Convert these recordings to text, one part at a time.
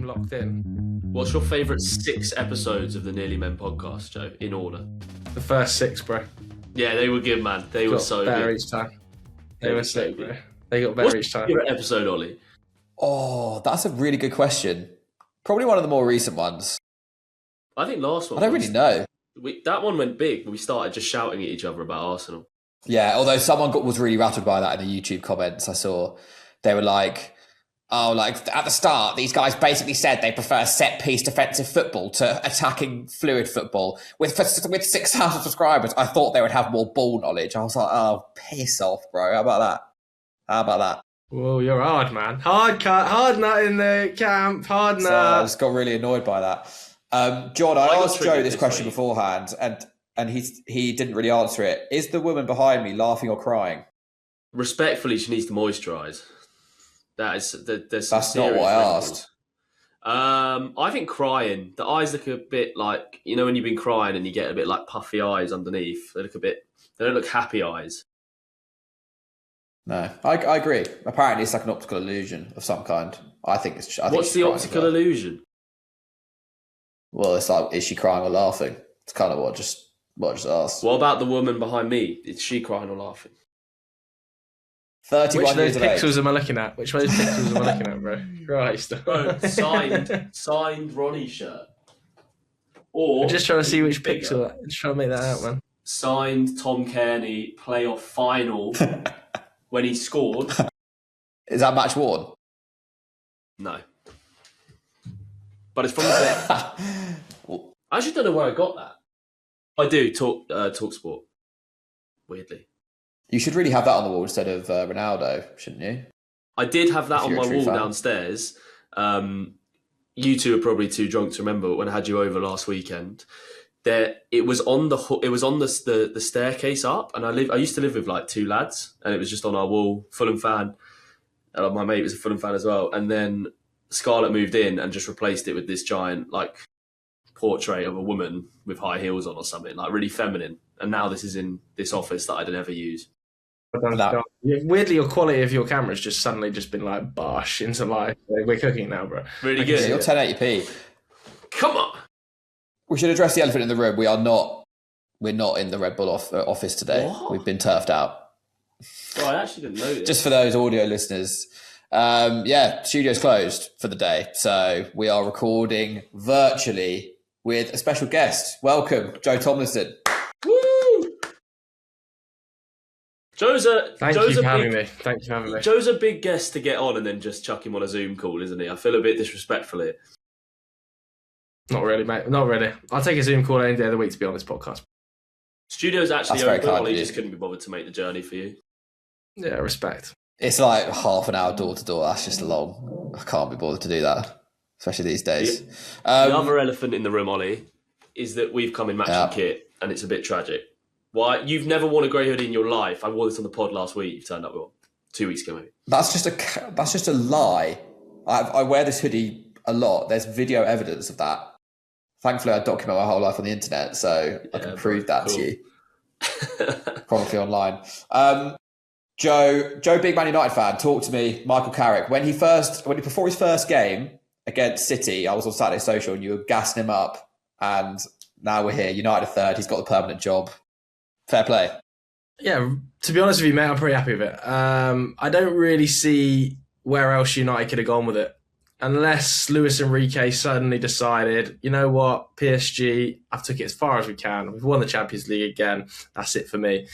locked in. What's your favourite 6 episodes of the Nearly Men podcast, Joe, in order? The first 6, bro. Yeah, they were good, man. They were so better good. Each time. They were sick, so bro. They got better each time. What's your favourite episode, Ollie? Oh, that's a really good question. Probably one of the more recent ones. I think last one. I don't really know. That one went big. We started just shouting at each other about Arsenal. Yeah, although someone was really rattled by that in the YouTube comments I saw. They were like, oh, like at the start, these guys basically said they prefer set-piece defensive football to attacking fluid football. With 6,000 subscribers, I thought they would have more ball knowledge. I was like, oh, piss off, bro. How about that? Whoa, you're hard, man. Hard nut in the camp, hard nut. So I just got really annoyed by that. John, I asked Joe this question beforehand, and he didn't really answer it. Is the woman behind me laughing or crying? Respectfully, she needs to moisturise. That's not what I asked. I think crying. The eyes look a bit like, you know, when you've been crying and you get a bit like puffy eyes underneath. They don't look happy eyes. No, I agree. Apparently, it's like an optical illusion of some kind. What's the optical illusion? Well, it's like, is she crying or laughing? It's kind of what I just asked. What about the woman behind me? Is she crying or laughing? 31 Which of those years of age. pixels am I looking at? Which of those pixels am I looking at, bro? Christ. Bro, signed Ronnie shirt. Or I'm just trying to see which pixel. I'm just trying to make that out, man. Signed Tom Kearney playoff final when he scored. Is that match worn? No. But it's from the bet. I actually don't know where I got that. I do, Talk Sport. Weirdly. You should really have that on the wall instead of Ronaldo, shouldn't you? I did have that on my wall downstairs. You two are probably too drunk to remember, but when I had you over last weekend, it was on the staircase up, and I used to live with like 2 lads, and it was just on our wall. Fulham fan. My mate was a Fulham fan as well, and then Scarlett moved in and just replaced it with this giant like portrait of a woman with high heels on or something, like really feminine. And now this is in this office that I'd never use. Weirdly, your quality of your camera's just suddenly just been like bosh into life. We're cooking now, bro. Really good. You're 1080p. Come on. We should address the elephant in the room. We're not in the Red Bull office today. What? We've been turfed out. Bro, I actually didn't know this. Just for those audio listeners, studio's closed for the day, so we are recording virtually with a special guest. Welcome, Joe Thomlinson. Woo! Thank you for having me. Joe's a big guest to get on and then just chuck him on a Zoom call, isn't he? I feel a bit disrespectful here. Not really, mate. Not really. I'll take a Zoom call any day of the week to be on this podcast. Studio's actually That's open. very Ollie kind of just couldn't be bothered to make the journey for you. Yeah, respect. It's like half an hour door to door. That's just long. I can't be bothered to do that, especially these days. The other elephant in the room, Ollie, is that we've come in matching kit, and it's a bit tragic. Why? You've never worn a grey hoodie in your life. I wore this on the pod last week. You've turned up with one. 2 weeks ago, maybe. That's just a lie. I wear this hoodie a lot. There's video evidence of that. Thankfully, I document my whole life on the internet, so I can prove that to you. Probably online. Joe, big Man United fan, talk to me. Michael Carrick, before his first game against City, I was on Saturday Social and you were gassing him up, and now we're here. United are third. He's got the permanent job. Fair play. Yeah, to be honest with you, mate, I'm pretty happy with it. I don't really see where else United could have gone with it. Unless Luis Enrique suddenly decided, you know what, PSG, I've took it as far as we can. We've won the Champions League again. That's it for me.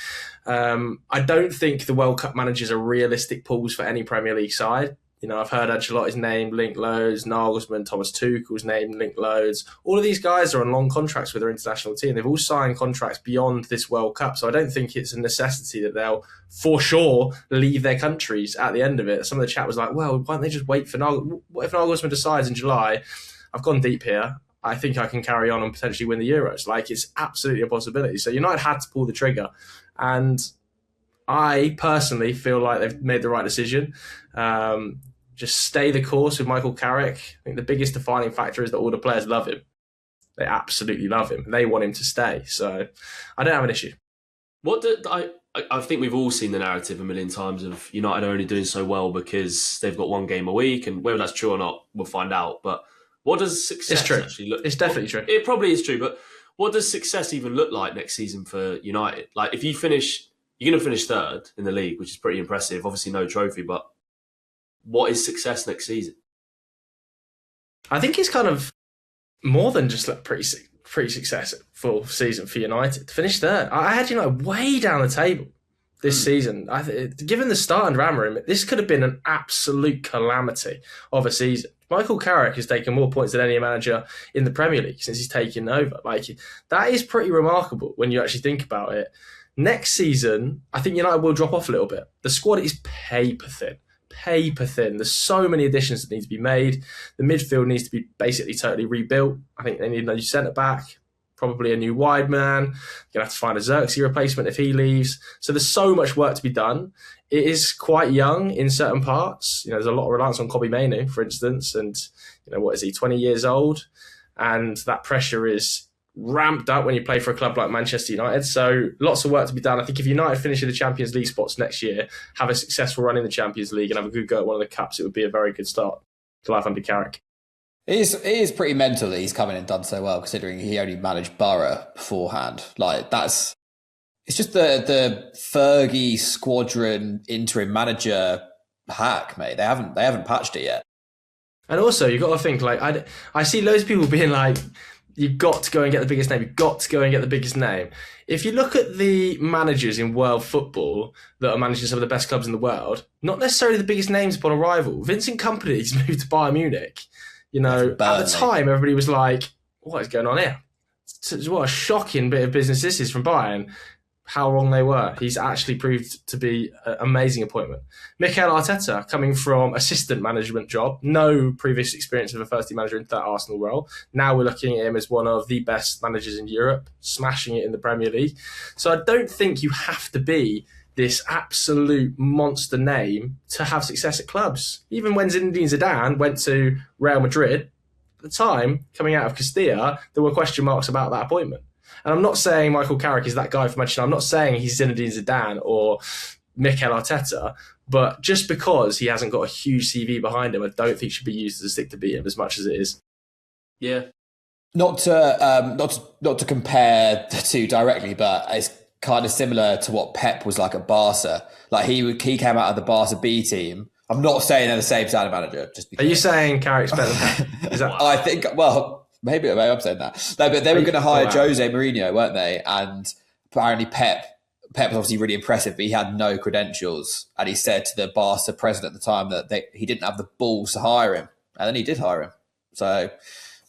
I don't think the World Cup managers are realistic pools for any Premier League side. You know, I've heard Ancelotti's name linked loads, Nagelsmann, Thomas Tuchel's name linked loads. All of these guys are on long contracts with their international team. They've all signed contracts beyond this World Cup, so I don't think it's a necessity that they'll, for sure, leave their countries at the end of it. Some of the chat was like, well, why don't they just wait for Nagelsmann? What if Nagelsmann decides in July, I've gone deep here, I think I can carry on and potentially win the Euros? Like, it's absolutely a possibility. So United had to pull the trigger, and I personally feel like they've made the right decision. Just stay the course with Michael Carrick. I think the biggest defining factor is that all the players love him. They absolutely love him. They want him to stay. So I don't have an issue. I think we've all seen the narrative a million times of United only doing so well because they've got one game a week, and whether that's true or not, we'll find out. But What does success actually look? It's definitely true. It probably is true, but what does success even look like next season for United? Like, if you're going to finish third in the league, which is pretty impressive. Obviously, no trophy, but what is success next season? I think it's kind of more than just like pretty successful season for United. To finish third, I had United way down the table this season. Given the start and Amorim, this could have been an absolute calamity of a season. Michael Carrick has taken more points than any manager in the Premier League since he's taken over. Like, that is pretty remarkable when you actually think about it. Next season, I think United will drop off a little bit. The squad is paper thin. There's so many additions that need to be made. The midfield needs to be basically totally rebuilt. I think they need a new centre-back, probably a new wide man. You're going to have to find a Xerxes replacement if he leaves. So there's so much work to be done. It is quite young in certain parts. There's a lot of reliance on Kobbie Mainoo, for instance, and what is he, 20 years old? And that pressure is ramped up when you play for a club like Manchester United. So lots of work to be done. I think if United finish in the Champions League spots next year, have a successful run in the Champions League and have a good go at one of the cups, it would be a very good start to life under Carrick. It is pretty mental that he's come in and done so well, considering he only managed Borough beforehand. Like, it's just the Fergie squadron interim manager hack, mate. They haven't patched it yet. And also, you've got to think, like, I see loads of people being like, you've got to go and get the biggest name. You've got to go and get the biggest name. If you look at the managers in world football that are managing some of the best clubs in the world, not necessarily the biggest names upon arrival. Vincent Kompany's moved to Bayern Munich. At the time, everybody was like, what is going on here? What a shocking bit of business this is from Bayern. How wrong they were. He's actually proved to be an amazing appointment. Mikel Arteta, coming from assistant management job, no previous experience of a first-team manager into that Arsenal role. Now we're looking at him as one of the best managers in Europe, smashing it in the Premier League. So I don't think you have to be this absolute monster name to have success at clubs. Even when Zinedine Zidane went to Real Madrid, at the time, coming out of Castilla, there were question marks about that appointment. And I'm not saying Michael Carrick is that guy for Manchester. I'm not saying he's Zinedine Zidane or Mikel Arteta, but just because he hasn't got a huge CV behind him, I don't think should be used as a stick to beat him as much as it is. Yeah. Not to compare the two directly, but it's kind of similar to what Pep was like at Barca. Like he came out of the Barca B team. I'm not saying they're the same standard manager. Are you saying Carrick's better than Pep? Is that? I think. Well. Maybe I'm saying that. No, but they were going to hire Jose Mourinho, weren't they? And apparently Pep was obviously really impressive, but he had no credentials. And he said to the Barca president at the time that he didn't have the balls to hire him. And then he did hire him. So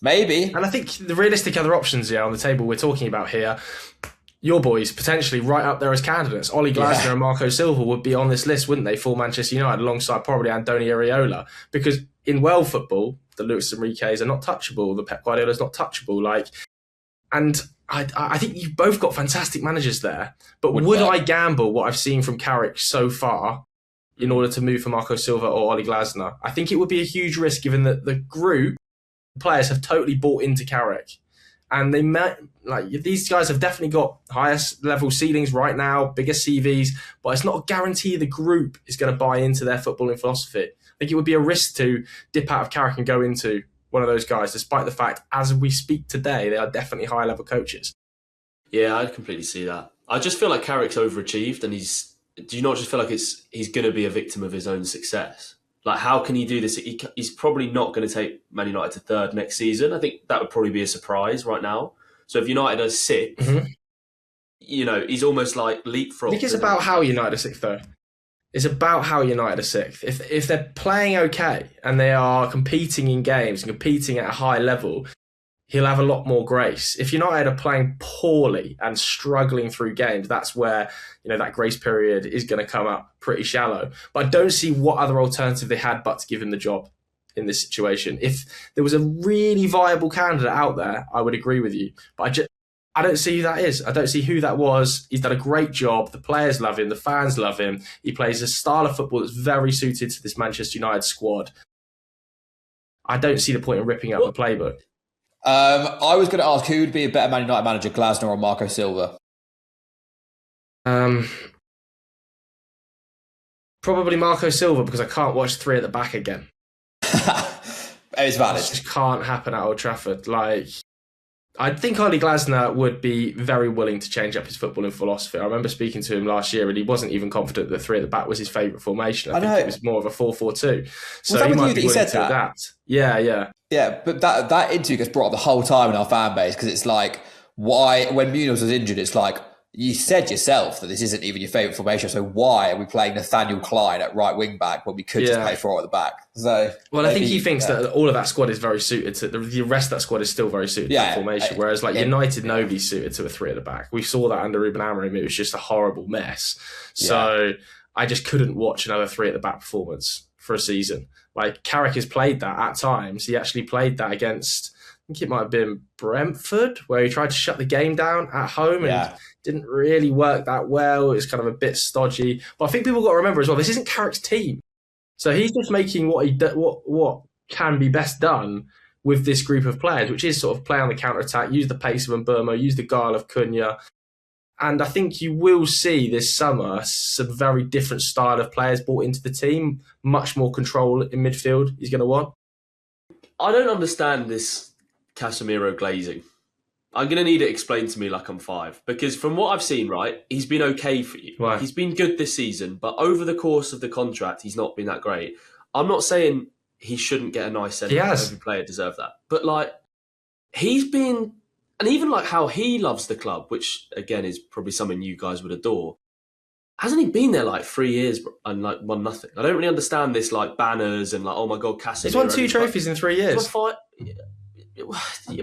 maybe. And I think the realistic other options on the table we're talking about here, your boys potentially right up there as candidates. Ollie Glasner and Marco Silva would be on this list, wouldn't they, for Manchester United, alongside probably Andoni Iraola? Because in world football, the Luis Enrique's are not touchable. The Pep Guardiola's not touchable. And I think you've both got fantastic managers there. But would I gamble what I've seen from Carrick so far in order to move for Marco Silva or Ollie Glasner? I think it would be a huge risk, given that the group, the players have totally bought into Carrick. And these guys have definitely got highest level ceilings right now, bigger CVs, but it's not a guarantee the group is going to buy into their footballing philosophy. I think it would be a risk to dip out of Carrick and go into one of those guys, despite the fact, as we speak today, they are definitely high level coaches. Yeah, I completely see that. I just feel like Carrick's overachieved, and do you not just feel like he's going to be a victim of his own success? Like, how can he do this? He's probably not going to take Man United to third next season. I think that would probably be a surprise right now. So if United are sixth, he's almost like leapfrog. I think it's about how United are sixth, though. It's about how United are sixth. If they're playing okay and they are competing in games and competing at a high level, he'll have a lot more grace. If United are playing poorly and struggling through games, that's where that grace period is going to come up pretty shallow. But I don't see what other alternative they had but to give him the job in this situation. If there was a really viable candidate out there, I would agree with you. But I don't see who that is. I don't see who that was. He's done a great job. The players love him. The fans love him. He plays a style of football that's very suited to this Manchester United squad. I don't see the point in ripping up the playbook. I was going to ask who would be a better Man United manager, Glasner or Marco Silva? Probably Marco Silva, because I can't watch three at the back again. It's valid. It just can't happen at Old Trafford. Like, I think Ollie Glasner would be very willing to change up his footballing philosophy. I remember speaking to him last year and he wasn't even confident that 3 at the back was his favourite formation. I think it was more of a 4-4-2. So he might be willing to adapt. Yeah. Yeah, but that interview gets brought up the whole time in our fan base because it's like, why, when Munoz was injured, it's like, you said yourself that this isn't even your favourite formation, so why are we playing Nathaniel Klein at right wing back when we could just play 4 at the back? So, well, I think he thinks that all of that squad is very suited to the rest of that squad is still very suited to the formation. Whereas, like United, nobody's suited to a 3 at the back. We saw that under Ruben Amorim; it was just a horrible mess. So I just couldn't watch another 3 at the back performance for a season. Like Carrick has played that at times. He actually played that against, I think it might have been Brentford, where he tried to shut the game down at home and didn't really work that well. It was kind of a bit stodgy. But I think people got to remember as well, this isn't Carrick's team. So he's just making what can be best done with this group of players, which is sort of play on the counter-attack, use the pace of Mbeumo, use the guile of Cunha. And I think you will see this summer some very different style of players brought into the team, much more control in midfield he's going to want. I don't understand this Casemiro glazing. I'm going to need it explained to me like I'm 5. Because from what I've seen, right, he's been okay for you. Right. He's been good this season, but over the course of the contract, he's not been that great. I'm not saying he shouldn't get a nice send. Every player deserves that. But like, he's been... And even like how he loves the club, which again is probably something you guys would adore. Hasn't he been there like 3 years and like won nothing? I don't really understand this like banners and like, oh my God, Casemiro. He's won 2 trophies in 3 years. But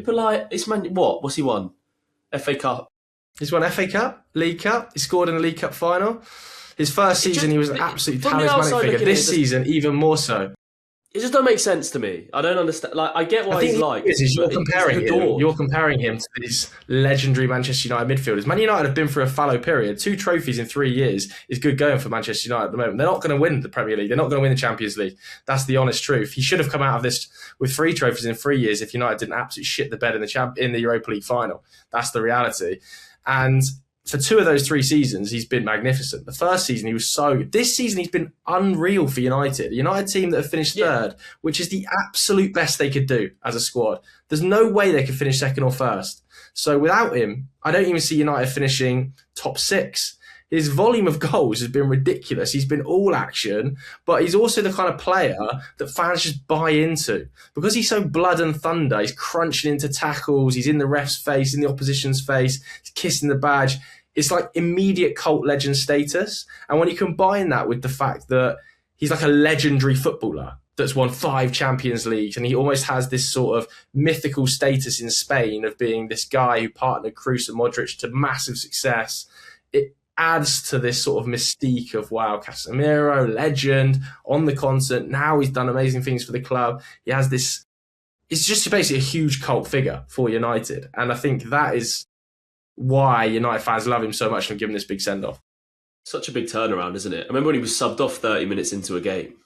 like, it's man, what? What's he won? FA Cup. He's won FA Cup, League Cup. He scored in the League Cup final. His first season, he was an absolute talismanic figure. This season, even more so. It just don't make sense to me. I don't understand. Like, I get why he's like. You're comparing him to these legendary Manchester United midfielders. Man United have been through a fallow period. 2 trophies in 3 years is good going for Manchester United at the moment. They're not going to win the Premier League. They're not going to win the Champions League. That's the honest truth. He should have come out of this with 3 trophies in 3 years if United didn't absolutely shit the bed in the Europa League final. That's the reality. And for 2 of those 3 seasons, he's been magnificent. The first season, he was so good. This season, he's been unreal for United. A United team that have finished 3rd, which is the absolute best they could do as a squad. There's no way they could finish 2nd or 1st. So without him, I don't even see United finishing top 6. His volume of goals has been ridiculous. He's been all action, but he's also the kind of player that fans just buy into. Because he's so blood and thunder, he's crunching into tackles, he's in the ref's face, in the opposition's face, he's kissing the badge. It's like immediate cult legend status. And when you combine that with the fact that he's like a legendary footballer that's won 5 Champions Leagues, and he almost has this sort of mythical status in Spain of being this guy who partnered Kroos and Modric to massive success, it adds to this sort of mystique of, wow, Casemiro, legend, on the continent. Now he's done amazing things for the club. He has this... It's just basically a huge cult figure for United. And I think that is why United fans love him so much and give him this big send-off. Such a big turnaround, isn't it? I remember when he was subbed off 30 minutes into a game.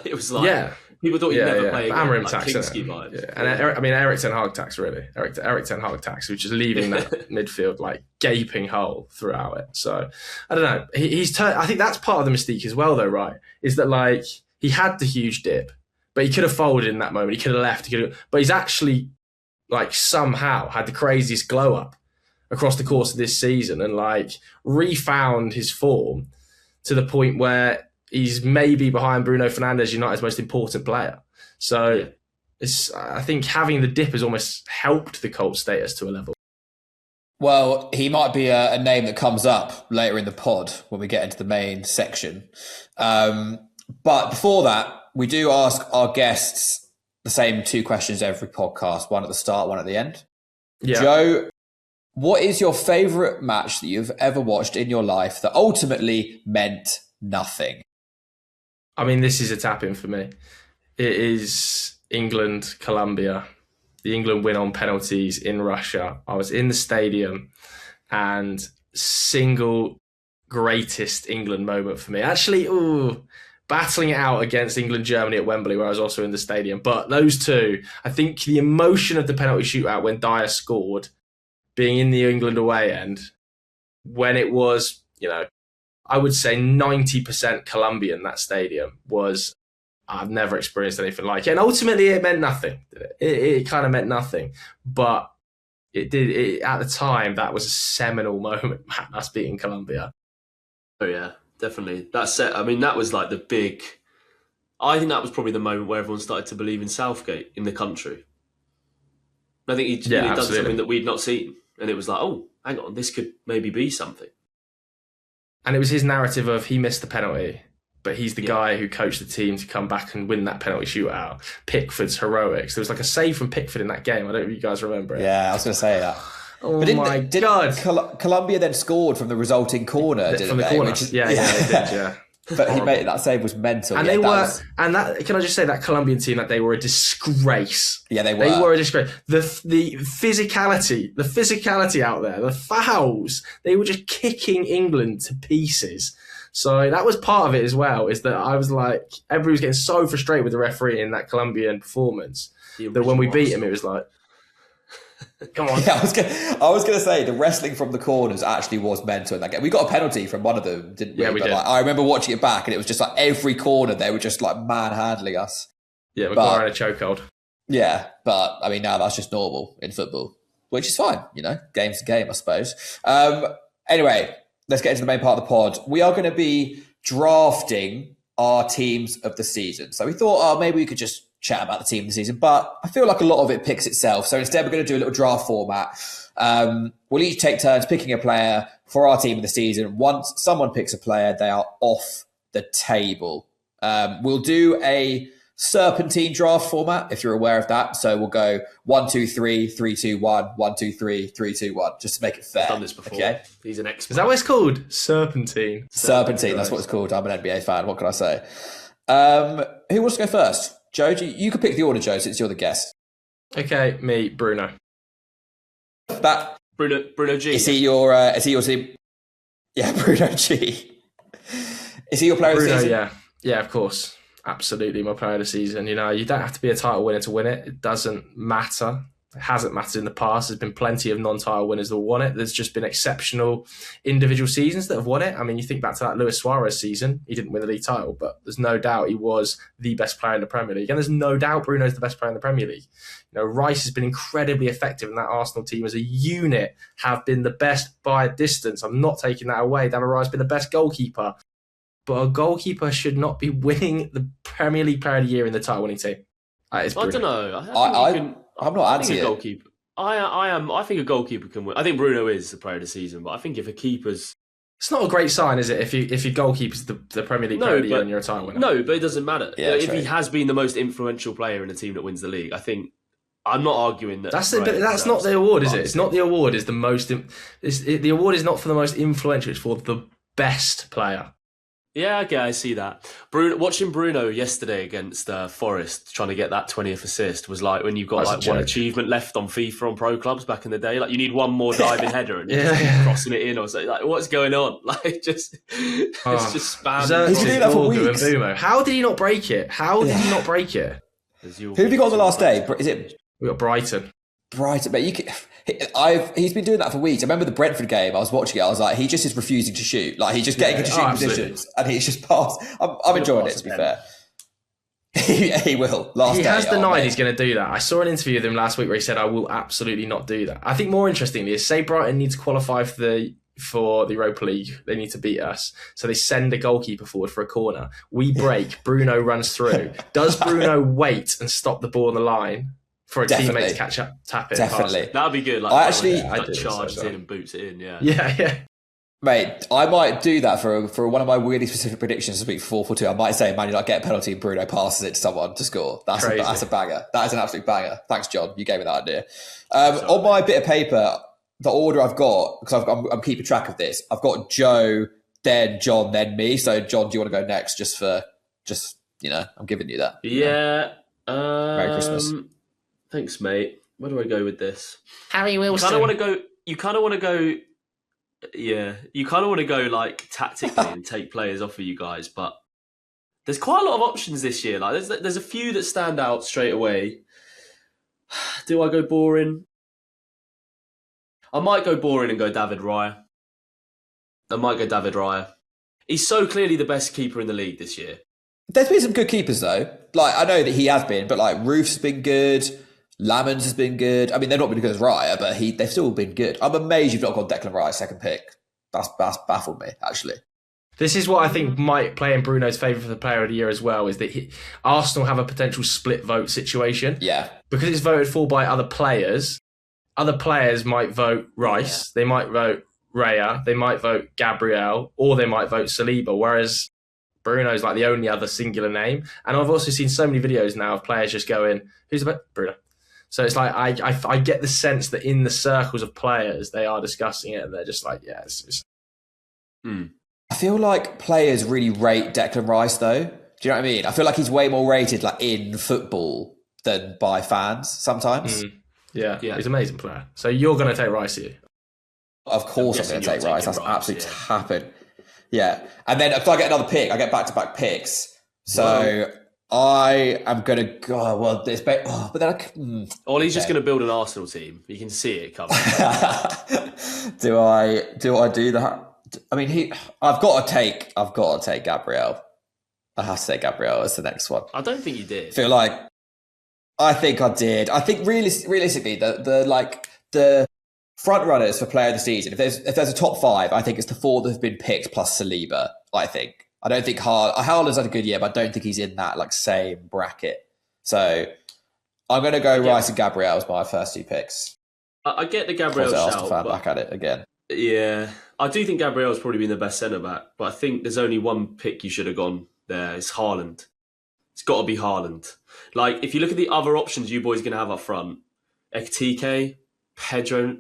It was like... People thought he'd never play again. Amorim like tax, Kingsky vibes. Yeah. And Eric Ten Hag tax, really. Eric Ten Hag tax, which is leaving that midfield like gaping hole throughout it. So, I don't know. I think that's part of the mystique as well, though, right? Is that like he had the huge dip, but he could have folded in that moment. He could have left. But he's actually like somehow had the craziest glow up across the course of this season and like refound his form to the point where he's maybe behind Bruno Fernandes, United's most important player. So I think having the dip has almost helped the cult status to a level. Well, he might be a name that comes up later in the pod when we get into the main section. But before that, we do ask our guests the same 2 questions every podcast, one at the start, one at the end. Yeah. Joe, what is your favourite match that you've ever watched in your life that ultimately meant nothing? I mean, this is a tap-in for me. It is England-Colombia. The England win on penalties in Russia. I was in the stadium and single greatest England moment for me. Actually, battling it out against England-Germany at Wembley, where I was also in the stadium. But those 2, I think the emotion of the penalty shootout when Dyer scored, being in the England away end, when it was, I would say 90% Colombian, that stadium, was I've never experienced anything like it. And ultimately, it meant nothing. It kind of meant nothing. But it did. At the time, that was a seminal moment, man, us beating Colombia. Oh, yeah, definitely. That was like the big... I think that was probably the moment where everyone started to believe in Southgate in the country. I think he'd done something that we'd not seen. And it was like, oh, hang on, this could maybe be something. And it was his narrative of he missed the penalty, but he's the guy who coached the team to come back and win that penalty shootout. Pickford's heroics. There was like a save from Pickford in that game. I don't know if you guys remember it. Yeah, I was going to say that. Oh, but my God. Colombia then scored from the resulting corner, didn't they? Corner. They did, yeah. But he made that save was mental. And can I just say that Colombian team, that they were a disgrace. Yeah, they were. They were a disgrace. The physicality out there, the fouls, they were just kicking England to pieces. So that was part of it as well, is that I was like, everybody was getting so frustrated with the referee in that Colombian performance that when we beat him, it was like, come on. Yeah, I was going to say the wrestling from the corners actually was mental in that game. We got a penalty from one of them, didn't we? Yeah, we did. I remember watching it back, and it was just like every corner they were just like manhandling us. Yeah, we got in a chokehold. Yeah, but I mean now that's just normal in football, which is fine. Game's a game, I suppose. Anyway, let's get into the main part of the pod. We are going to be drafting our teams of the season. So we thought, maybe we could just chat about the team of the season, but I feel like a lot of it picks itself. So instead, we're going to do a little draft format. We'll each take turns picking a player for our team of the season. Once someone picks a player, they are off the table. We'll do a serpentine draft format, if you're aware of that. So we'll go 1, 2, 3, 3, 2, 1, 1, 2, 3, 3 2, 1, just to make it fair. I've done this before. Okay? He's an expert. Is that what it's called? Serpentine. Serpentine, that's what it's called. I'm an NBA fan. What can I say? Who wants to go first? Joe, you can pick the order, Joe, since you're the guest. Okay, me, Bruno. Bruno G. Is he your team? Yeah, Bruno G. Is he your player of the season? Yeah, of course. Absolutely my player of the season. You don't have to be a title winner to win it. It doesn't matter. It hasn't mattered in the past. There's been plenty of non-title winners that have won it. There's just been exceptional individual seasons that have won it. I mean, you think back to that Luis Suarez season. He didn't win the league title, but there's no doubt he was the best player in the Premier League. And there's no doubt Bruno's the best player in the Premier League. Rice has been incredibly effective, and that Arsenal team as a unit have been the best by a distance. I'm not taking that away. David Raya's been the best goalkeeper. But a goalkeeper should not be winning the Premier League Player of the Year in the title-winning team. I don't know. I'm not anti it. Goalkeeper. I am. I think a goalkeeper can win. I think Bruno is the player of the season, but I think if a keeper's... It's not a great sign, is it, if your goalkeeper's the Premier League Player of the Year and you're a title winner? No, but it doesn't matter. Yeah, if he has been the most influential player in a team that wins the league, I think... I'm not arguing that. That's not the award, is it? It's not the award. Is the most. The award is not for the most influential. It's for the best player. Yeah, okay, I see that. Watching Bruno yesterday against Forest, trying to get that 20th assist, was like when you've got one achievement left on FIFA on pro clubs back in the day. Like you need one more diving header and you're just crossing it in or something. Like what's going on? Like it's just spam. He's been doing that for weeks. How did he not break it? Who have you got on the last day? Is it? We got Brighton. But he's been doing that for weeks. I remember the Brentford game. I was watching it. I was like, he just is refusing to shoot. Like he's just getting into shooting positions, and he's just passed. I'm enjoying it. To be fair, he will. He has denied he's going to do that. I saw an interview with him last week where he said, "I will absolutely not do that." I think more interestingly is, say Brighton need to qualify for the Europa League. They need to beat us, so they send a goalkeeper forward for a corner. We break. Bruno runs through. Does Bruno wait and stop the ball on the line for a teammate to catch up, tap it? Definitely. That'd be good. I charges in and boots it in, yeah. Yeah. Mate, I might do that for one of my weirdly specific predictions this week for 4-4-2. I might say Man United get a penalty and Bruno passes it to someone to score. That's a banger. That is an absolute banger. Thanks, John. You gave me that idea. On my bit of paper, the order I've got, because I'm keeping track of this, I've got Joe, then John, then me. So, John, do you want to go next? I'm giving you that. Yeah. Merry Christmas. Thanks, mate. Where do I go with this? Harry Wilson. You kind of want to go. Yeah, you kind of want to go like tactically and take players off of you guys, but there's quite a lot of options this year. Like there's a few that stand out straight away. Do I go boring? I might go boring and go David Raya. He's so clearly the best keeper in the league this year. There's been some good keepers though. Like I know that he has been, but like Roof's been good. Lammon's has been good. I mean, they've not been as good as Raya, but they've still been good. I'm amazed you've not got Declan Rice second pick. That's baffled me actually. This is what I think might play in Bruno's favour for the Player of the Year as well, is that Arsenal have a potential split vote situation. Yeah. Because it's voted for by other players might vote Rice, they might vote Raya, they might vote Gabriel, or they might vote Saliba, whereas Bruno's like the only other singular name. And I've also seen so many videos now of players just going, who's the best? Bruno. So it's like, I get the sense that in the circles of players, they are discussing it and they're just like, yeah, it's... I feel like players really rate Declan Rice though. Do you know what I mean? I feel like he's way more rated like in football than by fans sometimes. Yeah, he's an amazing player. So you're going to take Rice, are you? Of course I'm going to take Rice. That's absolutely happened. Yeah. And then if I get another pick, I get back-to-back picks. So I am going to go, well, it's but then Ollie's just going to build an Arsenal team. You can see it coming. Do I do that? I mean, I've got to take Gabriel. I have to take Gabriel as the next one. I don't think you did. I think I did. I think realistically, the front runners for player of the season, if there's a top five, I think it's the four that have been picked plus Saliba. I don't think Haaland's had a good year, but I don't think he's in that like same bracket. So I'm going to go Rice and Gabriel as my first two picks. I get the Gabriel shout, but back at it again. Yeah, I do think Gabriel's probably been the best centre back, but I think there's only one pick you should have gone there. It's Haaland. It's got to be Haaland. Like, if you look at the other options you boys are going to have up front, Ekitike, Pedro,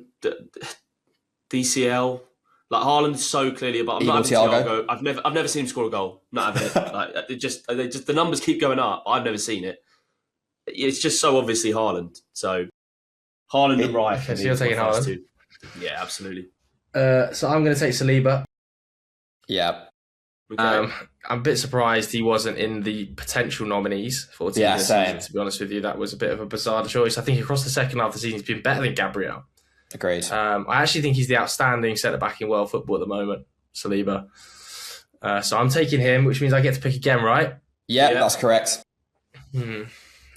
DCL, like Haaland's so clearly above. I'm not having Thiago. I've never seen him score a goal. Not having it. Like, the numbers keep going up. I've never seen it. It's just so obviously Haaland. So Haaland and Raya. So you're taking Haaland? Yeah, absolutely. So I'm going to take Saliba. Yeah. Okay. I'm a bit surprised he wasn't in the potential nominees for team this season, to be honest with you. That was a bit of a bizarre choice. I think across the second half of the season, he's been better than Gabriel. Agreed. I actually think he's the outstanding centre-back in world football at the moment, Saliba. So I'm taking him, which means I get to pick again, right? Yeah, that's correct. Now,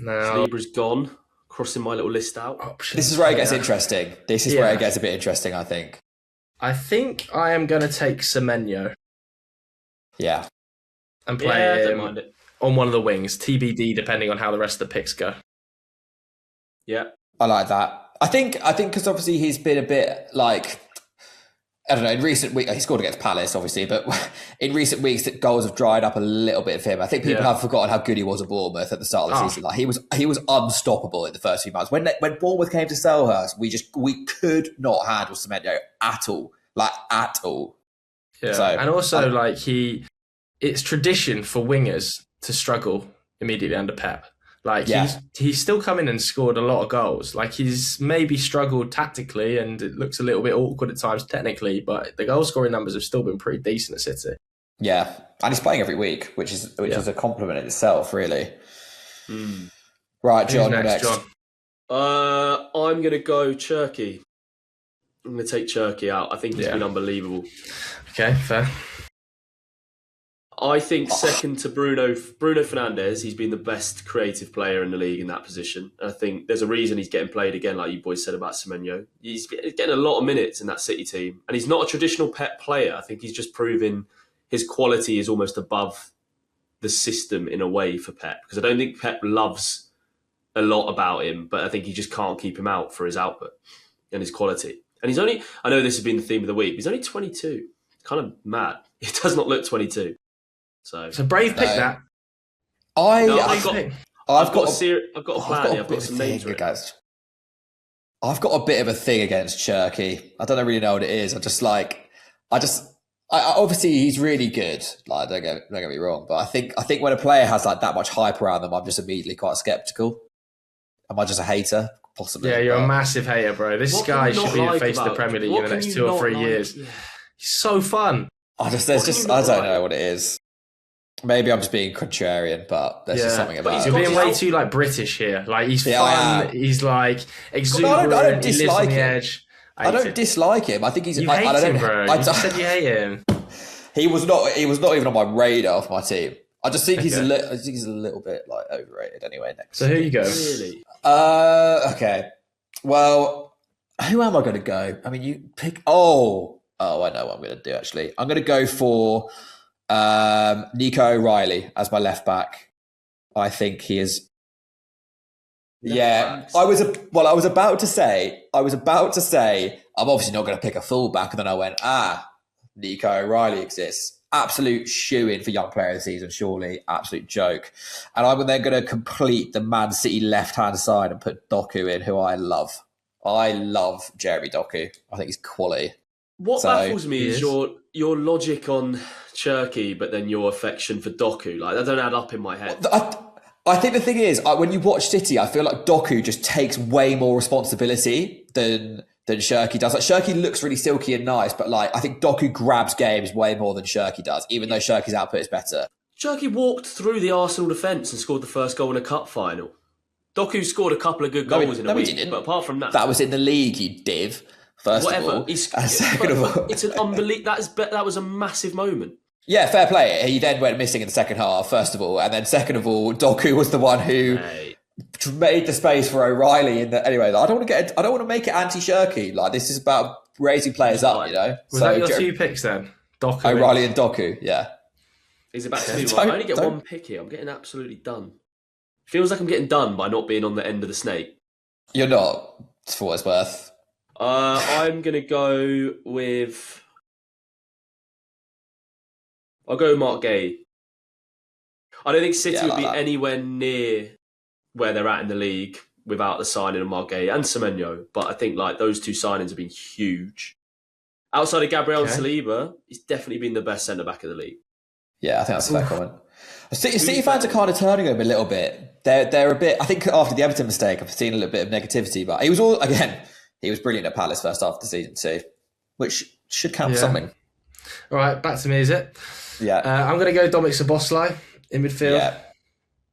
Saliba's gone. Crossing my little list out. Options. This is where it gets interesting. This is where it gets a bit interesting, I think. I think I am going to take Semenyo. Yeah. And play don't mind it. On one of the wings, TBD, depending on how the rest of the picks go. Yeah. I like that. I think because obviously he's been a bit like, I don't know, in recent weeks, he scored against Palace, obviously, but in recent weeks, the goals have dried up a little bit for him. I think people have forgotten how good he was at Bournemouth at the start of the season. Like he was unstoppable in the first few months. When Bournemouth came to Selhurst, we could not handle Semenyo at all. Yeah. So, and also, it's tradition for wingers to struggle immediately under Pep. He's still come in and scored a lot of goals. Like, he's maybe struggled tactically and it looks a little bit awkward at times technically, but the goal scoring numbers have still been pretty decent at City. Yeah, and he's playing every week, which is a compliment in itself, really. Right, John, Who's next. John? I'm going to go Cherky. I'm going to take Cherky out. I think he's been unbelievable. Okay, fair. I think second to Bruno Fernandes, he's been the best creative player in the league in that position. And I think there's a reason he's getting played again, like you boys said about Semenyo. He's getting a lot of minutes in that City team. And he's not a traditional Pep player. I think he's just proven his quality is almost above the system in a way for Pep. Because I don't think Pep loves a lot about him, but I think he just can't keep him out for his output and his quality. And he's only, I know this has been the theme of the week, but he's only 22. Kind of mad. He does not look 22. So it's a brave pick, that. I've got a plan here. I've got some names written. Guys. I've got a bit of a thing against Cherky. I don't really know what it is. Obviously he's really good. Like, don't get me wrong, but I think when a player has like that much hype around them, I'm just immediately quite skeptical. Am I just a hater? Possibly. Yeah, you're a massive hater, bro. This guy should be the face of the Premier League in the next 2 or 3 years. Yeah. He's so fun. I don't know what it is. Maybe I'm just being contrarian, but there's just something about it. You're being way too British here. Like, he's fun. He's exuberant. I don't dislike him. Edge. I don't dislike him. I think he's. You hate him, bro. You said you hate him. He was not even on my radar for my team. I just think he's a little bit like overrated anyway. Next. So here you go. Really? Okay. Well, who am I going to go? I mean, you pick. Oh, I know what I'm going to do. Actually, I'm going to go for Nico O'Reilly as my left back. I think he is. Yeah, I was about to say, I'm obviously not going to pick a fullback, and then I went, Nico O'Reilly exists. Absolute shoe-in for young player of the season, surely. Absolute joke. And I'm then going to complete the Man City left-hand side and put Doku in, who I love. I love Jeremy Doku. I think he's quality. What baffles me is your logic on Cherky, but then your affection for Doku. Like, that don't add up in my head. I think the thing is, when you watch City, I feel like Doku just takes way more responsibility than Shirky does. Like, Shirky looks really silky and nice, but like I think Doku grabs games way more than Shirky does, even though Shirky's output is better. Shirky walked through the Arsenal defence and scored the first goal in a cup final. Doku scored a couple of good goals in a week, but apart from that... That was in the league, you div, first of all. And second of all... It's an unbelievable... That was a massive moment. Yeah, fair play. He then went missing in the second half, first of all. And then second of all, Doku was the one who made the space for O'Reilly. Anyway, I don't want to make it anti-Shirky. Like, this is about raising players up, you know? Was that your two picks then? Doku O'Reilly and Doku, yeah. He's about to do I only get one pick here. I'm getting absolutely done. Feels like I'm getting done by not being on the end of the snake. You're not, for what it's worth. I'm going to go with... I'll go with Mark Gay. I don't think City would be anywhere near where they're at in the league without the signing of Mark Gay and Semenyo, but I think like those two signings have been huge. Outside of Gabriel and Saliba, he's definitely been the best centre-back of the league. Yeah, I think that's a fair comment. City fans are kind of turning him a little bit. They're a bit... I think after the Everton mistake, I've seen a little bit of negativity, but he was brilliant at Palace first half of the season too, which should count for something. All right, back to me, is it? Yeah. I'm going to go Dominic Szoboszlai in midfield. Yeah.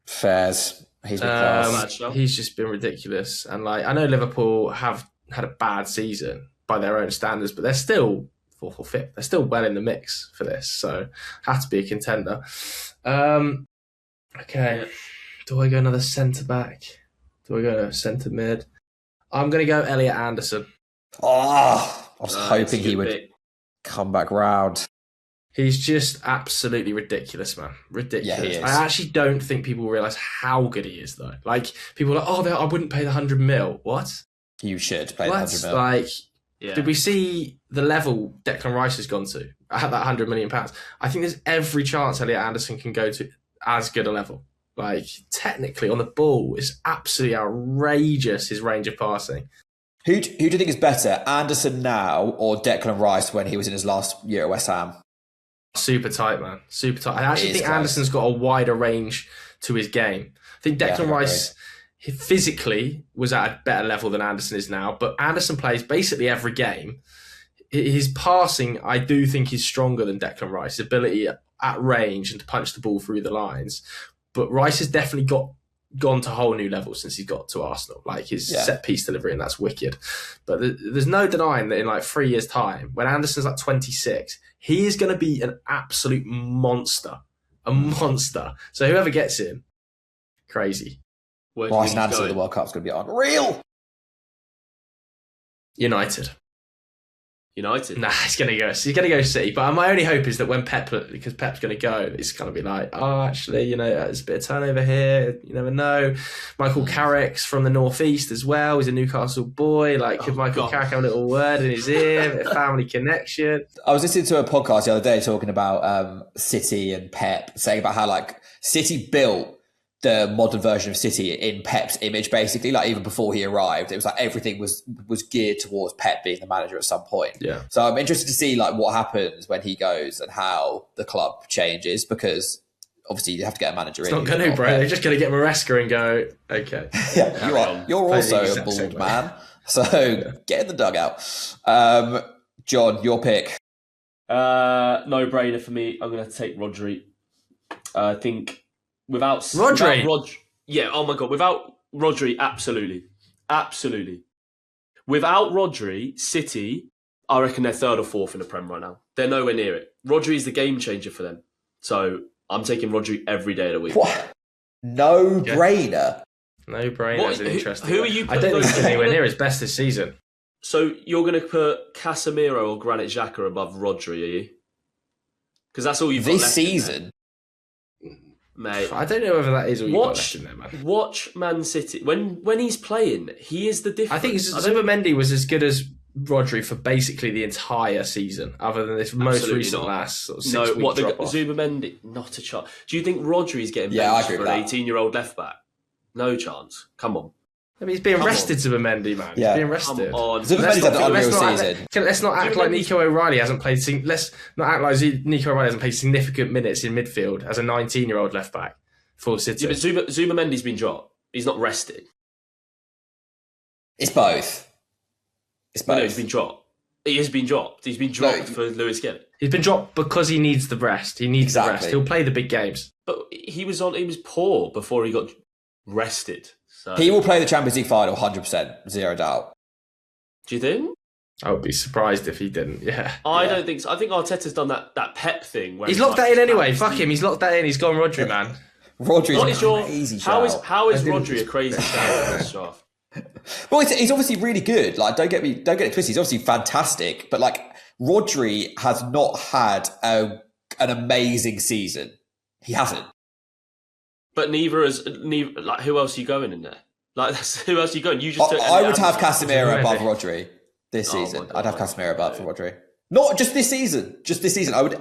Fairs. He's been class. He's just been ridiculous. And like, I know Liverpool have had a bad season by their own standards, but they're still fourth or fifth. They're still well in the mix for this. So have to be a contender. Okay. Do I go another centre-back? Do I go centre mid? I'm going to go Elliot Anderson. I was hoping he would come back round. He's just absolutely ridiculous, man. Ridiculous. Yeah, he is. I actually don't think people realise how good he is, though. Like, people are like, I wouldn't pay the 100 mil. What? You should pay the 100 mil. Like, did we see the level Declan Rice has gone to at that £100 million? I think there's every chance Elliot Anderson can go to as good a level. Like, technically, on the ball, it's absolutely outrageous, his range of passing. Who do you think is better, Anderson now or Declan Rice when he was in his last year at West Ham? Super tight, man. Super tight. I actually think Anderson's got a wider range to his game. I think Declan Rice physically was at a better level than Anderson is now, but Anderson plays basically every game. His passing, I do think, is stronger than Declan Rice. His ability at range and to punch the ball through the lines. But Rice has definitely gone to a whole new level since he got to Arsenal. Like his set-piece delivery, and that's wicked. But there's no denying that in like 3 years' time, when Anderson's like 26, he is going to be an absolute monster. A monster. So whoever gets him, crazy. Rice and Anderson at the World Cup's going to be unreal. United. Nah, he's going to go City. But my only hope is that when because Pep's going to go, it's going to be like, actually, there's a bit of turnover here. You never know. Michael Carrick's from the northeast as well. He's a Newcastle boy. Like, could Michael Carrick have a little word in his ear? A family connection. I was listening to a podcast the other day talking about City and Pep, saying about how like City built the modern version of City in Pep's image, basically. Like even before he arrived, it was like everything was geared towards Pep being the manager at some point. Yeah. So I'm interested to see like what happens when he goes and how the club changes, because obviously you have to get a manager it's in. It's not going to, bro. They're just going to get Maresca and go, okay. Yeah, you're also a bald man. So get in the dugout. John, your pick. No brainer for me. I'm going to take Rodri. I think without Rodri. Without Rodri, absolutely. Without Rodri, City, I reckon they're third or fourth in the Prem right now. They're nowhere near it. Rodri is the game changer for them. So I'm taking Rodri every day of the week. What? No brainer. No brainer. Is an interesting. Who are you? I don't think he's anywhere near his best this season. So you're going to put Casemiro or Granit Xhaka above Rodri, are you? Because that's all you've got this left season. Mate, I don't know whether that is all you've got left in there, man. Watch Man City. When he's playing, he is the difference. I think Zubimendi was as good as Rodri for basically the entire season, other than this most recent last sort of 6 week drop off. Zubimendi, not a chance. Do you think Rodri's getting benched for an 18-year-old left back? No chance. Come on. I mean, he's being rested, Zubimendi, man. Yeah. He's being rested. Come on. Zubimendi's had an unreal season. Let's not act like Nico O'Reilly hasn't played. Let's not act like Nico O'Reilly hasn't played significant minutes in midfield as a 19-year-old left back for City. Yeah, but Zubimendi's been dropped. He's not rested. It's both. No, he's been dropped. He has been dropped. He's been dropped for Lewis Kelly. He's been dropped because he needs the rest. He needs the rest. He'll play the big games. But he was poor before he got rested. So. He will play the Champions League final 100%, zero doubt. Do you think? I would be surprised if he didn't. Yeah, I don't think so. I think Arteta's done that Pep thing. Where he's locked that in anyway. Fuck him. He's locked that in. He's gone Rodri, man. Rodri's a crazy shout. How is Rodri a crazy shout in this draft? Well, he's obviously really good. Like, don't get it twisted. He's obviously fantastic, but like Rodri has not had an amazing season. He hasn't. But neither. Like, who else are you going in there? Like, who else are you going? You just. I would have Casemiro above Rodri this season. I'd have Casemiro above Rodri. Not just this season. Just this season. I would